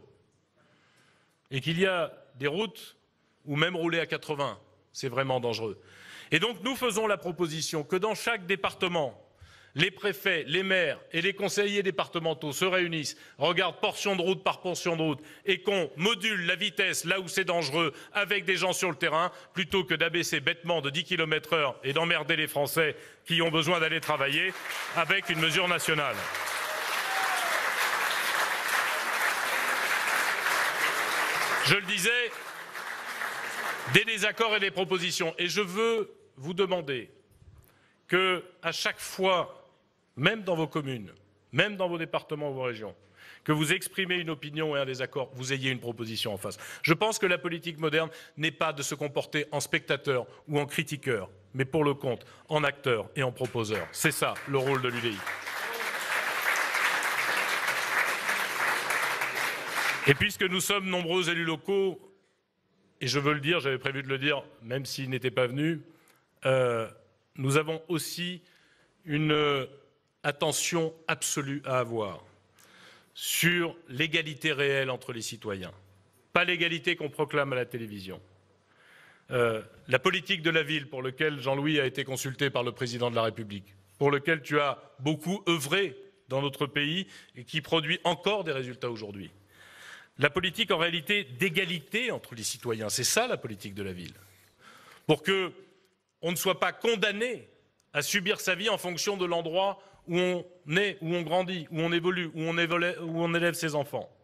Et qu'il y a des routes où même rouler à 80, c'est vraiment dangereux. Et donc nous faisons la proposition que dans chaque département, les préfets, les maires et les conseillers départementaux se réunissent, regardent portion de route par portion de route et qu'on module la vitesse là où c'est dangereux avec des gens sur le terrain, plutôt que d'abaisser bêtement de 10 km/h et d'emmerder les Français qui ont besoin d'aller travailler avec une mesure nationale. Je le disais, des désaccords et des propositions. Et je veux vous demander que, à chaque fois, même dans vos communes, même dans vos départements ou vos régions, que vous exprimez une opinion et un désaccord, vous ayez une proposition en face. Je pense que la politique moderne n'est pas de se comporter en spectateur ou en critiqueur, mais pour le compte, en acteur et en proposeur. C'est ça le rôle de l'UDI. Et puisque nous sommes nombreux élus locaux, et je veux le dire, j'avais prévu de le dire, même s'ils n'étaient pas venus, nous avons aussi une attention absolue à avoir sur l'égalité réelle entre les citoyens, pas l'égalité qu'on proclame à la télévision. La politique de la ville, pour laquelle Jean-Louis a été consulté par le président de la République, pour lequel tu as beaucoup œuvré dans notre pays et qui produit encore des résultats aujourd'hui. La politique, en réalité, d'égalité entre les citoyens, c'est ça la politique de la ville. Pour qu'on ne soit pas condamné à subir sa vie en fonction de l'endroit où on est, où on grandit, où on évolue, où on élève ses enfants.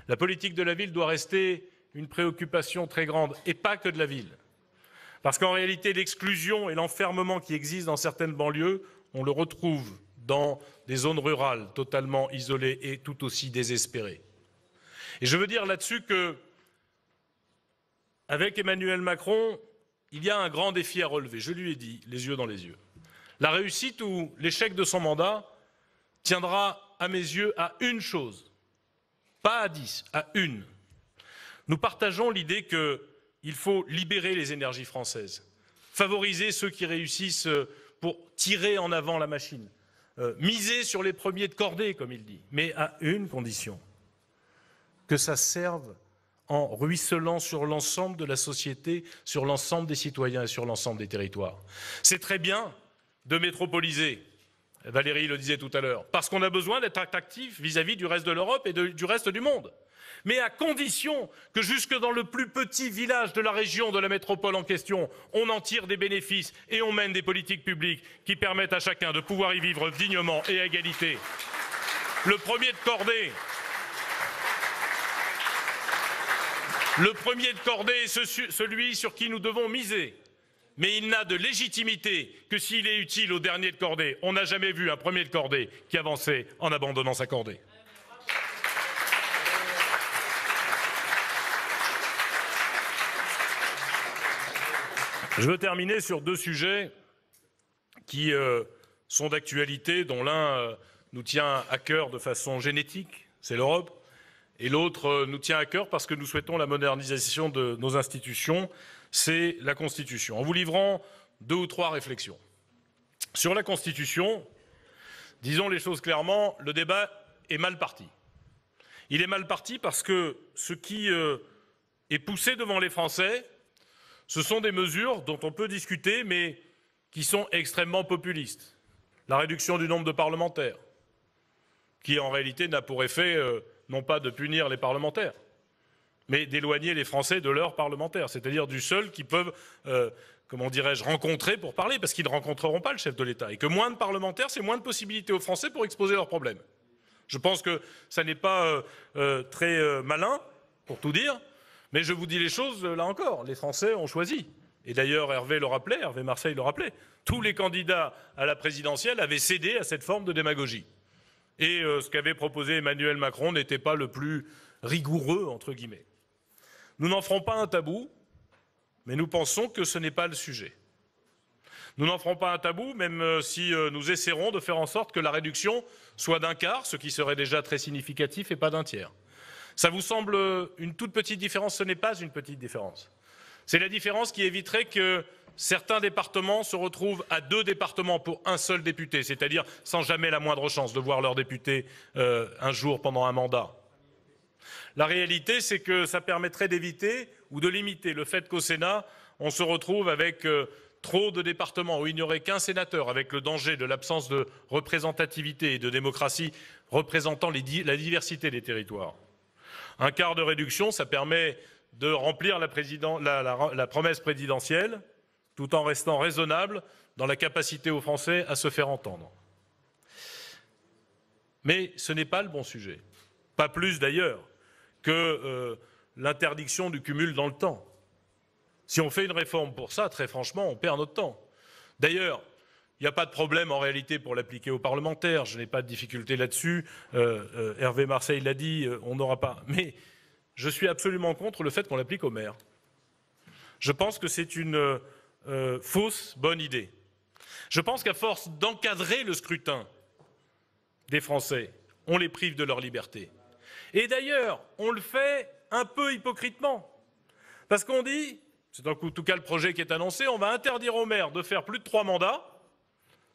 La politique de la ville doit rester une préoccupation très grande, et pas que de la ville. Parce qu'en réalité, l'exclusion et l'enfermement qui existent dans certaines banlieues, on le retrouve dans des zones rurales totalement isolées et tout aussi désespérées. Et je veux dire là-dessus que, avec Emmanuel Macron, il y a un grand défi à relever. Je lui ai dit, les yeux dans les yeux. La réussite ou l'échec de son mandat tiendra à mes yeux, à une chose. Pas à 10, à une. Nous partageons l'idée qu'il faut libérer les énergies françaises, favoriser ceux qui réussissent pour tirer en avant la machine, miser sur les premiers de cordée, comme il dit, mais à une condition, que ça serve en ruisselant sur l'ensemble de la société, sur l'ensemble des citoyens et sur l'ensemble des territoires. C'est très bien de métropoliser, Valérie le disait tout à l'heure, parce qu'on a besoin d'être attractif vis-à-vis du reste de l'Europe et du reste du monde. Mais à condition que jusque dans le plus petit village de la région, de la métropole en question, on en tire des bénéfices et on mène des politiques publiques qui permettent à chacun de pouvoir y vivre dignement et à égalité. Le premier de cordée est celui sur qui nous devons miser. Mais il n'a de légitimité que s'il est utile au dernier de cordée. On n'a jamais vu un premier de cordée qui avançait en abandonnant sa cordée. Je veux terminer sur deux sujets qui sont d'actualité, dont l'un nous tient à cœur de façon génétique, c'est l'Europe, et l'autre nous tient à cœur parce que nous souhaitons la modernisation de nos institutions, c'est la Constitution. En vous livrant deux ou trois réflexions. Sur la Constitution, disons les choses clairement, le débat est mal parti. Il est mal parti parce que ce qui est poussé devant les Français, ce sont des mesures dont on peut discuter, mais qui sont extrêmement populistes. La réduction du nombre de parlementaires, qui en réalité n'a pour effet non pas de punir les parlementaires, mais d'éloigner les Français de leurs parlementaires, c'est-à-dire du seul qu'ils peuvent, comment dirais-je, rencontrer pour parler, parce qu'ils ne rencontreront pas le chef de l'État. Et que moins de parlementaires, c'est moins de possibilités aux Français pour exposer leurs problèmes. Je pense que ça n'est pas très malin, pour tout dire, mais je vous dis les choses, là encore, les Français ont choisi. Et d'ailleurs, Hervé Marseille le rappelait, tous les candidats à la présidentielle avaient cédé à cette forme de démagogie. Et ce qu'avait proposé Emmanuel Macron n'était pas le plus rigoureux, entre guillemets. Nous n'en ferons pas un tabou, mais nous pensons que ce n'est pas le sujet. Nous n'en ferons pas un tabou, même si nous essaierons de faire en sorte que la réduction soit d'un quart, ce qui serait déjà très significatif, et pas d'un tiers. Ça vous semble une toute petite différence? Ce n'est pas une petite différence. C'est la différence qui éviterait que certains départements se retrouvent à 2 départements pour un seul député, c'est-à-dire sans jamais la moindre chance de voir leur député un jour pendant un mandat. La réalité, c'est que ça permettrait d'éviter ou de limiter le fait qu'au Sénat, on se retrouve avec trop de départements où il n'y aurait qu'un sénateur, avec le danger de l'absence de représentativité et de démocratie représentant la diversité des territoires. Un quart de réduction, ça permet de remplir la promesse présidentielle, tout en restant raisonnable dans la capacité aux Français à se faire entendre. Mais ce n'est pas le bon sujet. Pas plus d'ailleurs que l'interdiction du cumul dans le temps. Si on fait une réforme pour ça, très franchement, on perd notre temps. D'ailleurs, il n'y a pas de problème en réalité pour l'appliquer aux parlementaires, je n'ai pas de difficulté là-dessus. Hervé Marseille l'a dit, on n'aura pas. Mais je suis absolument contre le fait qu'on l'applique aux maires. Je pense que c'est une fausse bonne idée. Je pense qu'à force d'encadrer le scrutin des Français, on les prive de leur liberté. Et d'ailleurs, on le fait un peu hypocritement. Parce qu'on dit, c'est en tout cas le projet qui est annoncé, on va interdire aux maires de faire plus de 3 mandats,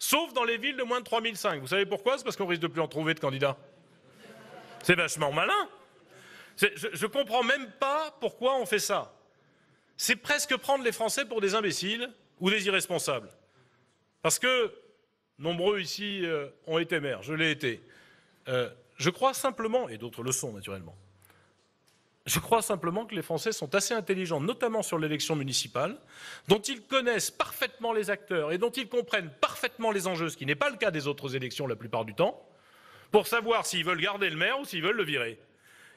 sauf dans les villes de moins de 3005. Vous savez pourquoi? C'est parce qu'on risque de plus en trouver de candidats. C'est vachement malin. Je ne comprends même pas pourquoi on fait ça. C'est presque prendre les Français pour des imbéciles ou des irresponsables. Parce que nombreux ici ont été maires, je l'ai été. Je crois simplement, et d'autres le sont naturellement, je crois simplement que les Français sont assez intelligents, notamment sur l'élection municipale, dont ils connaissent parfaitement les acteurs et dont ils comprennent parfaitement les enjeux, ce qui n'est pas le cas des autres élections la plupart du temps, pour savoir s'ils veulent garder le maire ou s'ils veulent le virer.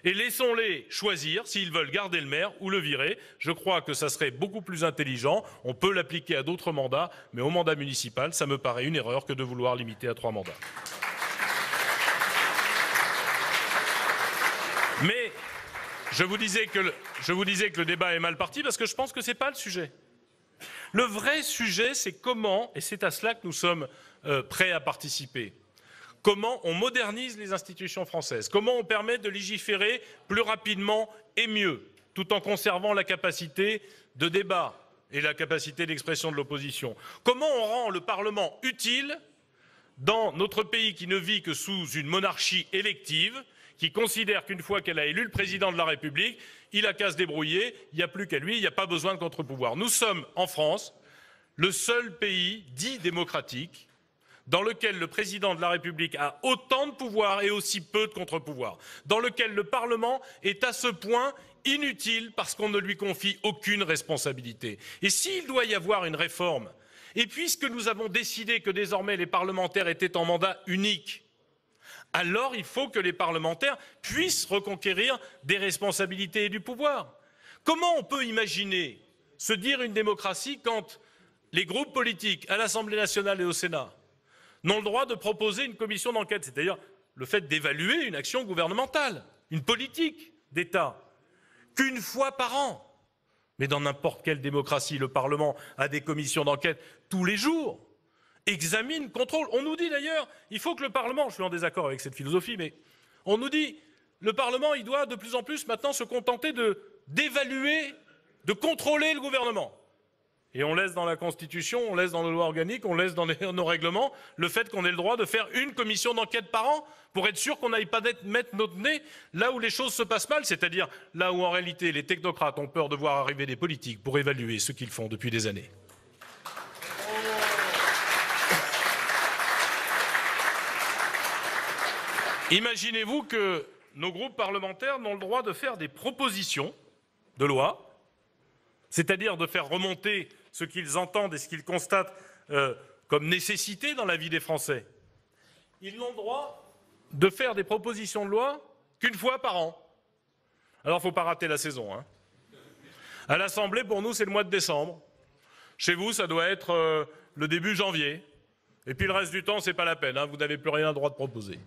Et laissons-les choisir s'ils veulent garder le maire ou le virer. Je crois que ça serait beaucoup plus intelligent. On peut l'appliquer à d'autres mandats, mais au mandat municipal, ça me paraît une erreur que de vouloir limiter à 3 mandats. Mais je vous disais que le débat est mal parti parce que je pense que ce n'est pas le sujet. Le vrai sujet, c'est comment, et c'est à cela que nous sommes prêts à participer, comment on modernise les institutions françaises, comment on permet de légiférer plus rapidement et mieux, tout en conservant la capacité de débat et la capacité d'expression de l'opposition. Comment on rend le Parlement utile dans notre pays qui ne vit que sous une monarchie élective, qui considère qu'une fois qu'elle a élu le président de la République, il n'a qu'à se débrouiller, il n'y a plus qu'à lui, il n'y a pas besoin de contre-pouvoir. Nous sommes, en France, le seul pays dit démocratique dans lequel le président de la République a autant de pouvoirs et aussi peu de contre-pouvoirs, dans lequel le Parlement est à ce point inutile parce qu'on ne lui confie aucune responsabilité. Et s'il doit y avoir une réforme, et puisque nous avons décidé que désormais les parlementaires étaient en mandat unique, alors il faut que les parlementaires puissent reconquérir des responsabilités et du pouvoir. Comment on peut imaginer se dire une démocratie quand les groupes politiques à l'Assemblée nationale et au Sénat n'ont le droit de proposer une commission d'enquête, c'est-à-dire le fait d'évaluer une action gouvernementale, une politique d'État, qu'une fois par an? Mais dans n'importe quelle démocratie, le Parlement a des commissions d'enquête tous les jours, examine, contrôle. On nous dit d'ailleurs, il faut que le Parlement, je suis en désaccord avec cette philosophie, mais on nous dit, le Parlement, il doit de plus en plus maintenant se contenter d'évaluer, de contrôler le gouvernement. Et on laisse dans la Constitution, on laisse dans nos lois organiques, on laisse dans nos règlements le fait qu'on ait le droit de faire une commission d'enquête par an pour être sûr qu'on n'aille pas mettre notre nez là où les choses se passent mal, c'est-à-dire là où en réalité les technocrates ont peur de voir arriver des politiques pour évaluer ce qu'ils font depuis des années. Imaginez-vous que nos groupes parlementaires n'ont le droit de faire des propositions de loi, c'est-à-dire de faire remonter ce qu'ils entendent et ce qu'ils constatent comme nécessité dans la vie des Français. Ils n'ont le droit de faire des propositions de loi qu'une fois par an. Alors, il ne faut pas rater la saison. Hein. À l'Assemblée, pour nous, c'est le mois de décembre. Chez vous, ça doit être le début janvier. Et puis le reste du temps, ce n'est pas la peine. Hein, vous n'avez plus rien le droit de proposer.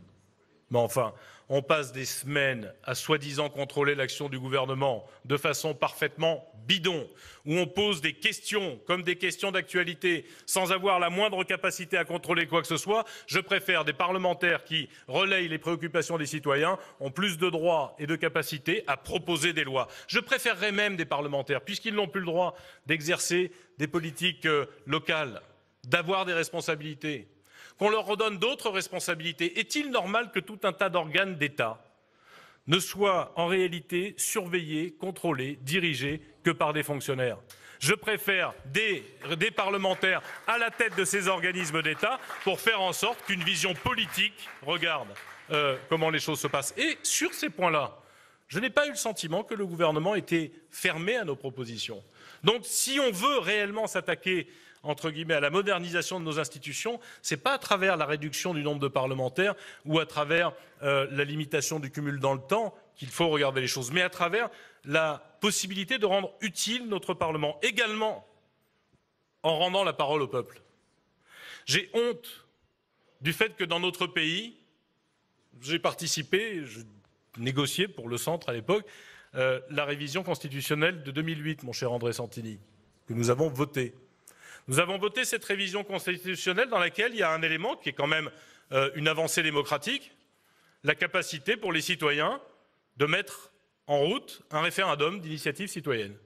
Mais enfin, on passe des semaines à soi-disant contrôler l'action du gouvernement de façon parfaitement bidon, où on pose des questions comme des questions d'actualité sans avoir la moindre capacité à contrôler quoi que ce soit. Je préfère des parlementaires qui relayent les préoccupations des citoyens, ont plus de droits et de capacités à proposer des lois. Je préférerais même des parlementaires, puisqu'ils n'ont plus le droit d'exercer des politiques locales, d'avoir des responsabilités, qu'on leur redonne d'autres responsabilités. Est-il normal que tout un tas d'organes d'État ne soient en réalité surveillés, contrôlés, dirigés que par des fonctionnaires? Je préfère des parlementaires à la tête de ces organismes d'État pour faire en sorte qu'une vision politique regarde comment les choses se passent. Et sur ces points-là, je n'ai pas eu le sentiment que le gouvernement était fermé à nos propositions. Donc si on veut réellement s'attaquer entre guillemets, à la modernisation de nos institutions, ce n'est pas à travers la réduction du nombre de parlementaires ou à travers la limitation du cumul dans le temps qu'il faut regarder les choses, mais à travers la possibilité de rendre utile notre Parlement, également en rendant la parole au peuple. J'ai honte du fait que dans notre pays, j'ai participé, je négociais pour le Centre à l'époque, la révision constitutionnelle de 2008, mon cher André Santini, que nous avons votée. Nous avons voté cette révision constitutionnelle dans laquelle il y a un élément qui est quand même une avancée démocratique, la capacité pour les citoyens de mettre en route un référendum d'initiative citoyenne.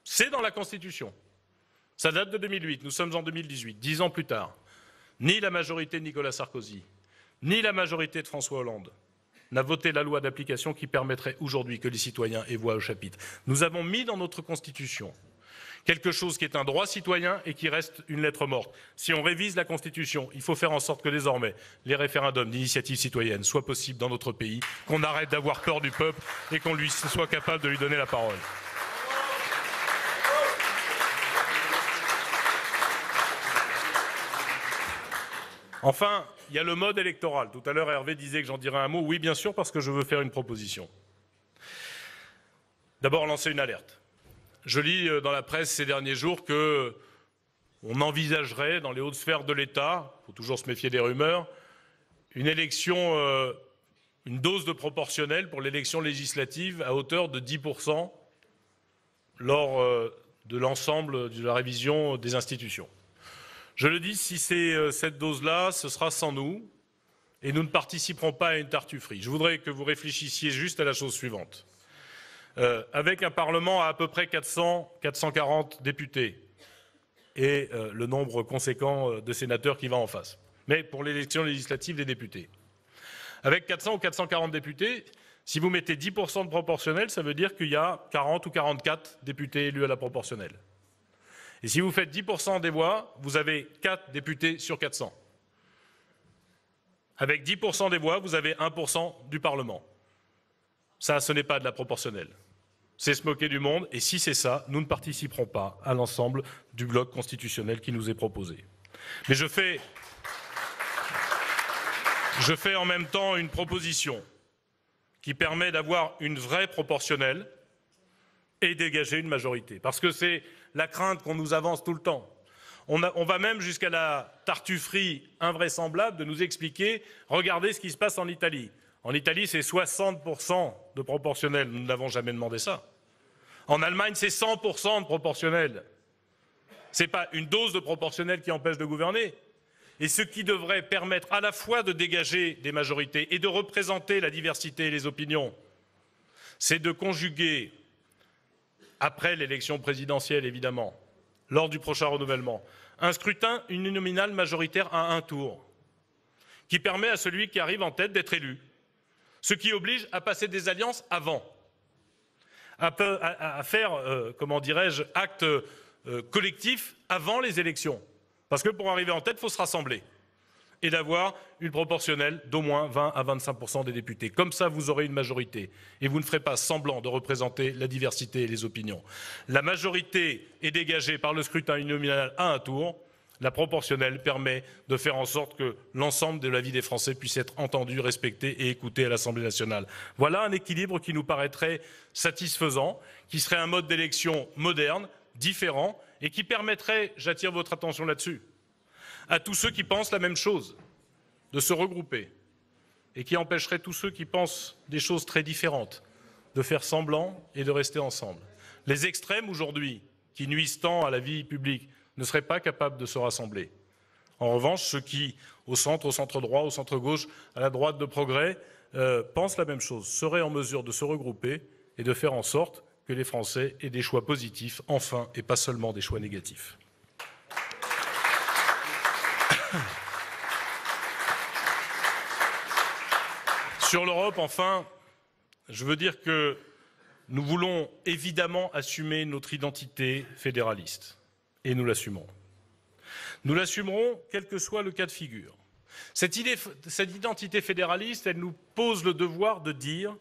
C'est dans la Constitution. Ça date de 2008, nous sommes en 2018, 10 ans plus tard. Ni la majorité de Nicolas Sarkozy, ni la majorité de François Hollande n'a voté la loi d'application qui permettrait aujourd'hui que les citoyens aient voix au chapitre. Nous avons mis dans notre Constitution quelque chose qui est un droit citoyen et qui reste une lettre morte. Si on révise la Constitution, il faut faire en sorte que désormais les référendums d'initiative citoyenne soient possibles dans notre pays, qu'on arrête d'avoir peur du peuple et qu'on soit capable de lui donner la parole. Enfin, il y a le mode électoral. Tout à l'heure, Hervé disait que j'en dirais un mot. Oui, bien sûr, parce que je veux faire une proposition. D'abord, lancer une alerte. Je lis dans la presse ces derniers jours qu'on envisagerait dans les hautes sphères de l'État, il faut toujours se méfier des rumeurs, une élection, une dose de proportionnelle pour l'élection législative à hauteur de 10% lors de l'ensemble de la révision des institutions. Je le dis, si c'est cette dose-là, ce sera sans nous, et nous ne participerons pas à une tartufferie. Je voudrais que vous réfléchissiez juste à la chose suivante. Avec un Parlement à peu près 440 députés et le nombre conséquent de sénateurs qui va en face, mais pour l'élection législative des députés. Avec 400 ou 440 députés, si vous mettez 10% de proportionnel, ça veut dire qu'il y a 40 ou 44 députés élus à la proportionnelle. Et si vous faites 10% des voix, vous avez 4 députés sur 400. Avec 10% des voix, vous avez 1% du Parlement. Ça, ce n'est pas de la proportionnelle. C'est se moquer du monde, et si c'est ça, nous ne participerons pas à l'ensemble du bloc constitutionnel qui nous est proposé. Mais je fais en même temps une proposition qui permet d'avoir une vraie proportionnelle et dégager une majorité. Parce que c'est la crainte qu'on nous avance tout le temps. On va même jusqu'à la tartufferie invraisemblable de nous expliquer « Regardez ce qui se passe en Italie ». En Italie, c'est 60% de proportionnel. Nous n'avons jamais demandé ça. En Allemagne, c'est 100% de proportionnel. Ce n'est pas une dose de proportionnel qui empêche de gouverner. Et ce qui devrait permettre à la fois de dégager des majorités et de représenter la diversité et les opinions, c'est de conjuguer, après l'élection présidentielle évidemment, lors du prochain renouvellement, un scrutin uninominal majoritaire à un tour, qui permet à celui qui arrive en tête d'être élu, ce qui oblige à passer des alliances avant, à faire, comment dirais-je, acte collectif avant les élections. Parce que pour arriver en tête, il faut se rassembler et d'avoir une proportionnelle d'au moins 20 à 25% des députés. Comme ça, vous aurez une majorité et vous ne ferez pas semblant de représenter la diversité et les opinions. La majorité est dégagée par le scrutin uninominal à un tour. La proportionnelle permet de faire en sorte que l'ensemble de la vie des Français puisse être entendu, respecté et écouté à l'Assemblée nationale. Voilà un équilibre qui nous paraîtrait satisfaisant, qui serait un mode d'élection moderne, différent, et qui permettrait, j'attire votre attention là-dessus, à tous ceux qui pensent la même chose, de se regrouper, et qui empêcherait tous ceux qui pensent des choses très différentes de faire semblant et de rester ensemble. Les extrêmes aujourd'hui, qui nuisent tant à la vie publique, ne seraient pas capables de se rassembler. En revanche, ceux qui, au centre droit, au centre gauche, à la droite de progrès, pensent la même chose, seraient en mesure de se regrouper et de faire en sorte que les Français aient des choix positifs, enfin, et pas seulement des choix négatifs. Sur l'Europe, enfin, je veux dire que nous voulons évidemment assumer notre identité fédéraliste. Et nous l'assumons. Nous l'assumerons quel que soit le cas de figure. Cette identité fédéraliste, elle nous pose le devoir de dire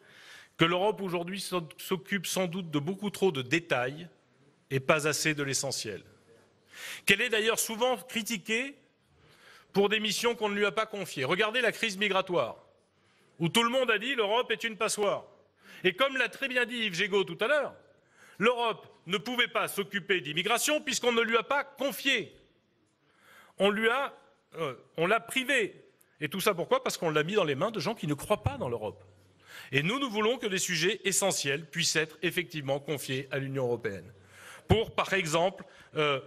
que l'Europe aujourd'hui s'occupe sans doute de beaucoup trop de détails et pas assez de l'essentiel. Qu'elle est d'ailleurs souvent critiquée pour des missions qu'on ne lui a pas confiées. Regardez la crise migratoire, où tout le monde a dit l'Europe est une passoire. Et comme l'a très bien dit Yves Gégaud tout à l'heure, l'Europe ne pouvait pas s'occuper d'immigration puisqu'on ne lui a pas confié. On l'a privé. Et tout ça pourquoi? Parce qu'on l'a mis dans les mains de gens qui ne croient pas dans l'Europe. Et nous voulons que des sujets essentiels puissent être effectivement confiés à l'Union européenne. Pour, par exemple,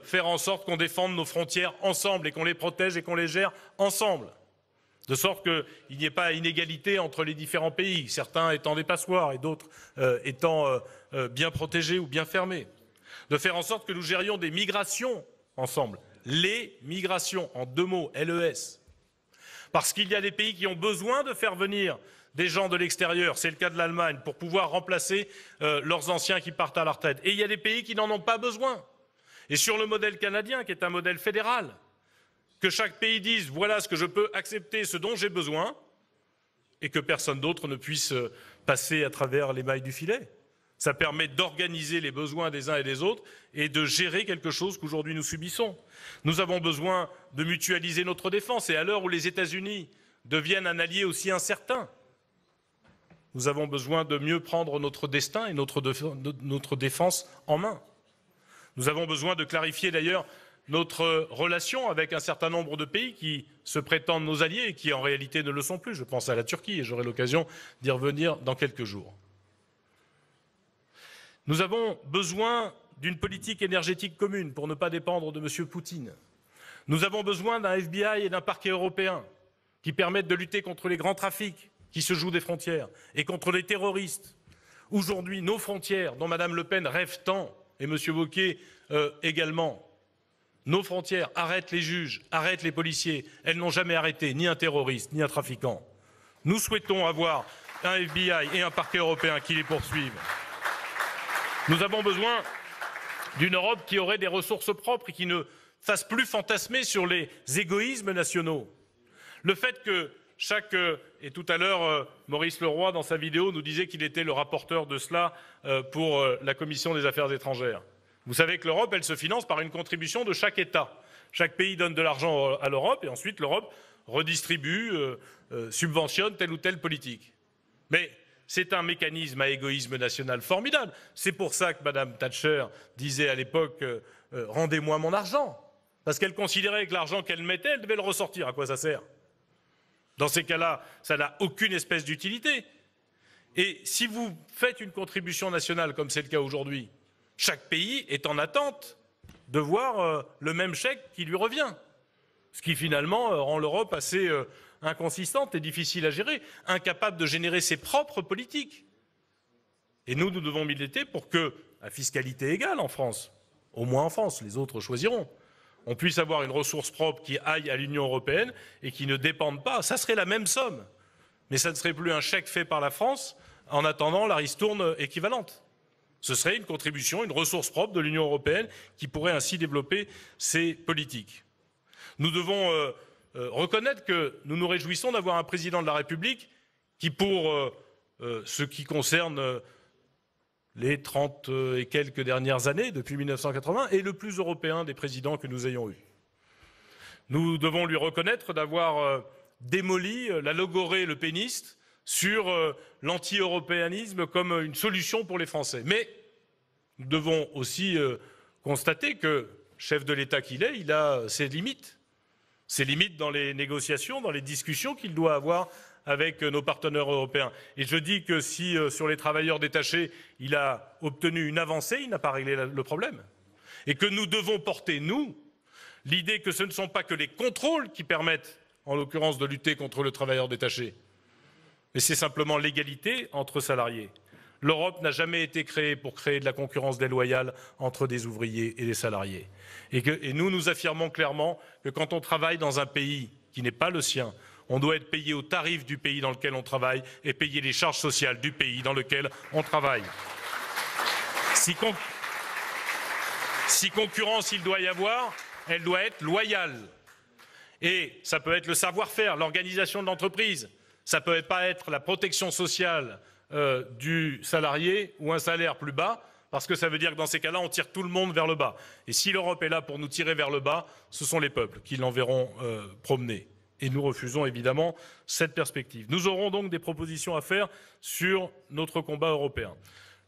faire en sorte qu'on défende nos frontières ensemble et qu'on les protège et qu'on les gère ensemble. De sorte qu'il n'y ait pas inégalité entre les différents pays, certains étant des passoires et d'autres étant bien protégés ou bien fermés. De faire en sorte que nous gérions des migrations ensemble. Les migrations, en deux mots, LES. Parce qu'il y a des pays qui ont besoin de faire venir des gens de l'extérieur, c'est le cas de l'Allemagne, pour pouvoir remplacer leurs anciens qui partent à la retraite. Et il y a des pays qui n'en ont pas besoin. Et sur le modèle canadien, qui est un modèle fédéral, que chaque pays dise « voilà ce que je peux accepter, ce dont j'ai besoin », et que personne d'autre ne puisse passer à travers les mailles du filet. Ça permet d'organiser les besoins des uns et des autres et de gérer quelque chose qu'aujourd'hui nous subissons. Nous avons besoin de mutualiser notre défense, et à l'heure où les États-Unis deviennent un allié aussi incertain, nous avons besoin de mieux prendre notre destin et notre défense en main. Nous avons besoin de clarifier d'ailleurs notre relation avec un certain nombre de pays qui se prétendent nos alliés et qui en réalité ne le sont plus. Je pense à la Turquie et j'aurai l'occasion d'y revenir dans quelques jours. Nous avons besoin d'une politique énergétique commune pour ne pas dépendre de M. Poutine. Nous avons besoin d'un FBI et d'un parquet européen qui permettent de lutter contre les grands trafics qui se jouent des frontières et contre les terroristes. Aujourd'hui, nos frontières, dont Mme Le Pen rêve tant, et M. Wauquiez également, nos frontières arrêtent les juges, arrêtent les policiers. Elles n'ont jamais arrêté ni un terroriste, ni un trafiquant. Nous souhaitons avoir un FBI et un parquet européen qui les poursuivent. Nous avons besoin d'une Europe qui aurait des ressources propres et qui ne fasse plus fantasmer sur les égoïsmes nationaux. Le fait que et tout à l'heure, Maurice Leroy, dans sa vidéo, nous disait qu'il était le rapporteur de cela pour la Commission des affaires étrangères. Vous savez que l'Europe, elle se finance par une contribution de chaque État. Chaque pays donne de l'argent à l'Europe et ensuite l'Europe redistribue, subventionne telle ou telle politique. Mais c'est un mécanisme à égoïsme national formidable. C'est pour ça que Mme Thatcher disait à l'époque « rendez-moi mon argent ». Parce qu'elle considérait que l'argent qu'elle mettait, elle devait le ressortir. À quoi ça sert? Dans ces cas-là, ça n'a aucune espèce d'utilité. Et si vous faites une contribution nationale, comme c'est le cas aujourd'hui, chaque pays est en attente de voir le même chèque qui lui revient. Ce qui finalement rend l'Europe assez inconsistante et difficile à gérer, incapable de générer ses propres politiques. Et nous devons militer pour que, à fiscalité égale en France, au moins en France, les autres choisiront, on puisse avoir une ressource propre qui aille à l'Union européenne et qui ne dépende pas. Ça serait la même somme, mais ça ne serait plus un chèque fait par la France en attendant la ristourne équivalente. Ce serait une contribution, une ressource propre de l'Union européenne qui pourrait ainsi développer ses politiques. Nous devons reconnaître que nous nous réjouissons d'avoir un président de la République qui, pour ce qui concerne les 30 et quelques dernières années, depuis 1980, est le plus européen des présidents que nous ayons eus. Nous devons lui reconnaître d'avoir démoli la logorrhée le péniste sur l'anti-européanisme comme une solution pour les Français. Mais nous devons aussi constater que, chef de l'État qu'il est, il a ses limites dans les négociations, dans les discussions qu'il doit avoir avec nos partenaires européens. Et je dis que si, sur les travailleurs détachés, il a obtenu une avancée, il n'a pas réglé le problème. Et que nous devons porter, nous, l'idée que ce ne sont pas que les contrôles qui permettent, en l'occurrence, de lutter contre le travailleur détaché, mais c'est simplement l'égalité entre salariés. L'Europe n'a jamais été créée pour créer de la concurrence déloyale entre des ouvriers et des salariés. Et nous, nous affirmons clairement que quand on travaille dans un pays qui n'est pas le sien, on doit être payé au tarif du pays dans lequel on travaille et payer les charges sociales du pays dans lequel on travaille. Si concurrence il doit y avoir, elle doit être loyale. Et ça peut être le savoir-faire, l'organisation de l'entreprise. Ça ne peut pas être la protection sociale du salarié ou un salaire plus bas, parce que ça veut dire que dans ces cas-là, on tire tout le monde vers le bas. Et si l'Europe est là pour nous tirer vers le bas, ce sont les peuples qui l'enverront promener. Et nous refusons évidemment cette perspective. Nous aurons donc des propositions à faire sur notre combat européen.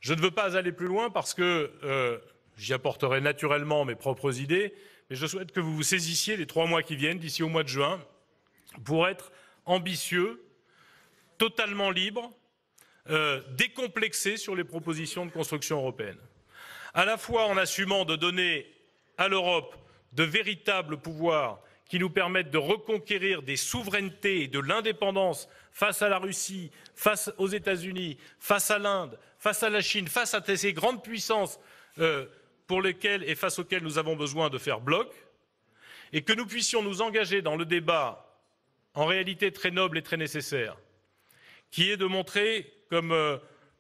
Je ne veux pas aller plus loin parce que j'y apporterai naturellement mes propres idées, mais je souhaite que vous vous saisissiez les 3 mois qui viennent, d'ici au mois de juin, pour être ambitieux, totalement libre, décomplexé sur les propositions de construction européenne. À la fois en assumant de donner à l'Europe de véritables pouvoirs qui nous permettent de reconquérir des souverainetés et de l'indépendance face à la Russie, face aux États-Unis, face à l'Inde, face à la Chine, face à ces grandes puissances pour lesquelles et face auxquelles nous avons besoin de faire bloc, et que nous puissions nous engager dans le débat, en réalité très noble et très nécessaire, qui est de montrer, comme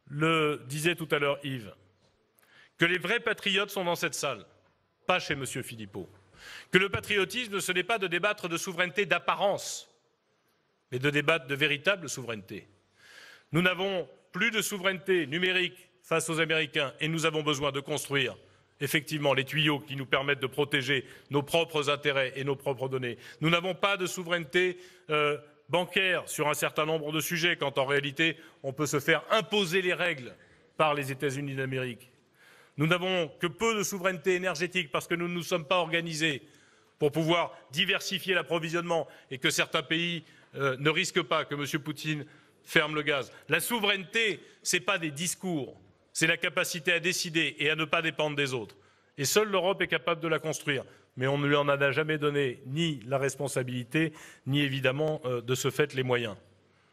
le disait tout à l'heure Yves, que les vrais patriotes sont dans cette salle, pas chez M. Philippot. Que le patriotisme, ce n'est pas de débattre de souveraineté d'apparence, mais de débattre de véritable souveraineté. Nous n'avons plus de souveraineté numérique face aux Américains et nous avons besoin de construire effectivement les tuyaux qui nous permettent de protéger nos propres intérêts et nos propres données. Nous n'avons pas de souveraineté bancaire sur un certain nombre de sujets, quand en réalité on peut se faire imposer les règles par les États-Unis d'Amérique. Nous n'avons que peu de souveraineté énergétique parce que nous ne nous sommes pas organisés pour pouvoir diversifier l'approvisionnement et que certains pays ne risquent pas que M. Poutine ferme le gaz. La souveraineté, ce n'est pas des discours, c'est la capacité à décider et à ne pas dépendre des autres. Et seule l'Europe est capable de la construire. mais on ne lui en a jamais donné ni la responsabilité, ni évidemment de ce fait les moyens.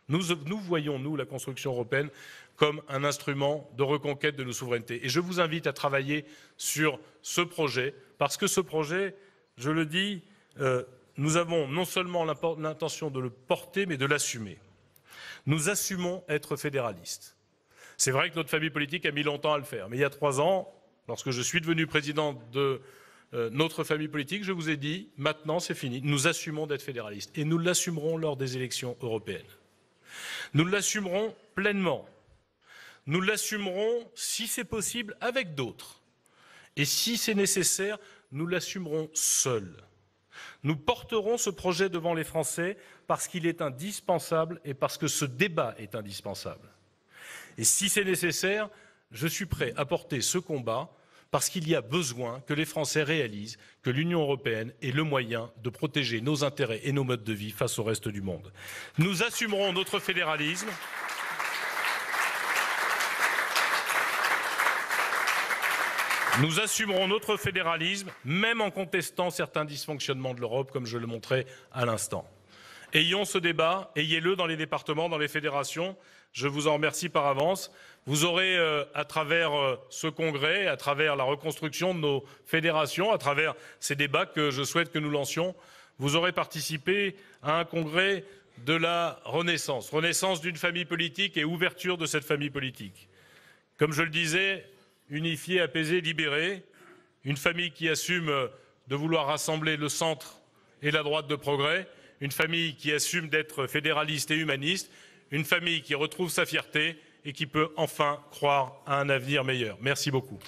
Nous voyons, nous, la construction européenne comme un instrument de reconquête de nos souverainetés. Et je vous invite à travailler sur ce projet, parce que ce projet, je le dis, nous avons non seulement l'intention de le porter, mais de l'assumer. Nous assumons être fédéralistes. C'est vrai que notre famille politique a mis longtemps à le faire, mais il y a 3 ans, lorsque je suis devenu président de notre famille politique, je vous ai dit, maintenant c'est fini, nous assumons d'être fédéralistes. Et nous l'assumerons lors des élections européennes. Nous l'assumerons pleinement. Nous l'assumerons, si c'est possible, avec d'autres. Et si c'est nécessaire, nous l'assumerons seuls. Nous porterons ce projet devant les Français parce qu'il est indispensable et parce que ce débat est indispensable. Et si c'est nécessaire, je suis prêt à porter ce combat parce qu'il y a besoin que les Français réalisent que l'Union européenne est le moyen de protéger nos intérêts et nos modes de vie face au reste du monde. Nous assumerons notre fédéralisme. Nous assumerons notre fédéralisme, même en contestant certains dysfonctionnements de l'Europe, comme je le montrais à l'instant. Ayons ce débat, ayez-le dans les départements, dans les fédérations. Je vous en remercie par avance. Vous aurez, à travers ce congrès, à travers la reconstruction de nos fédérations, à travers ces débats que je souhaite que nous lancions, vous aurez participé à un congrès de la renaissance. Renaissance d'une famille politique et ouverture de cette famille politique. Comme je le disais, unifiée, apaisée, libérée, une famille qui assume de vouloir rassembler le centre et la droite de progrès, une famille qui assume d'être fédéraliste et humaniste, une famille qui retrouve sa fierté et qui peut enfin croire à un avenir meilleur. Merci beaucoup.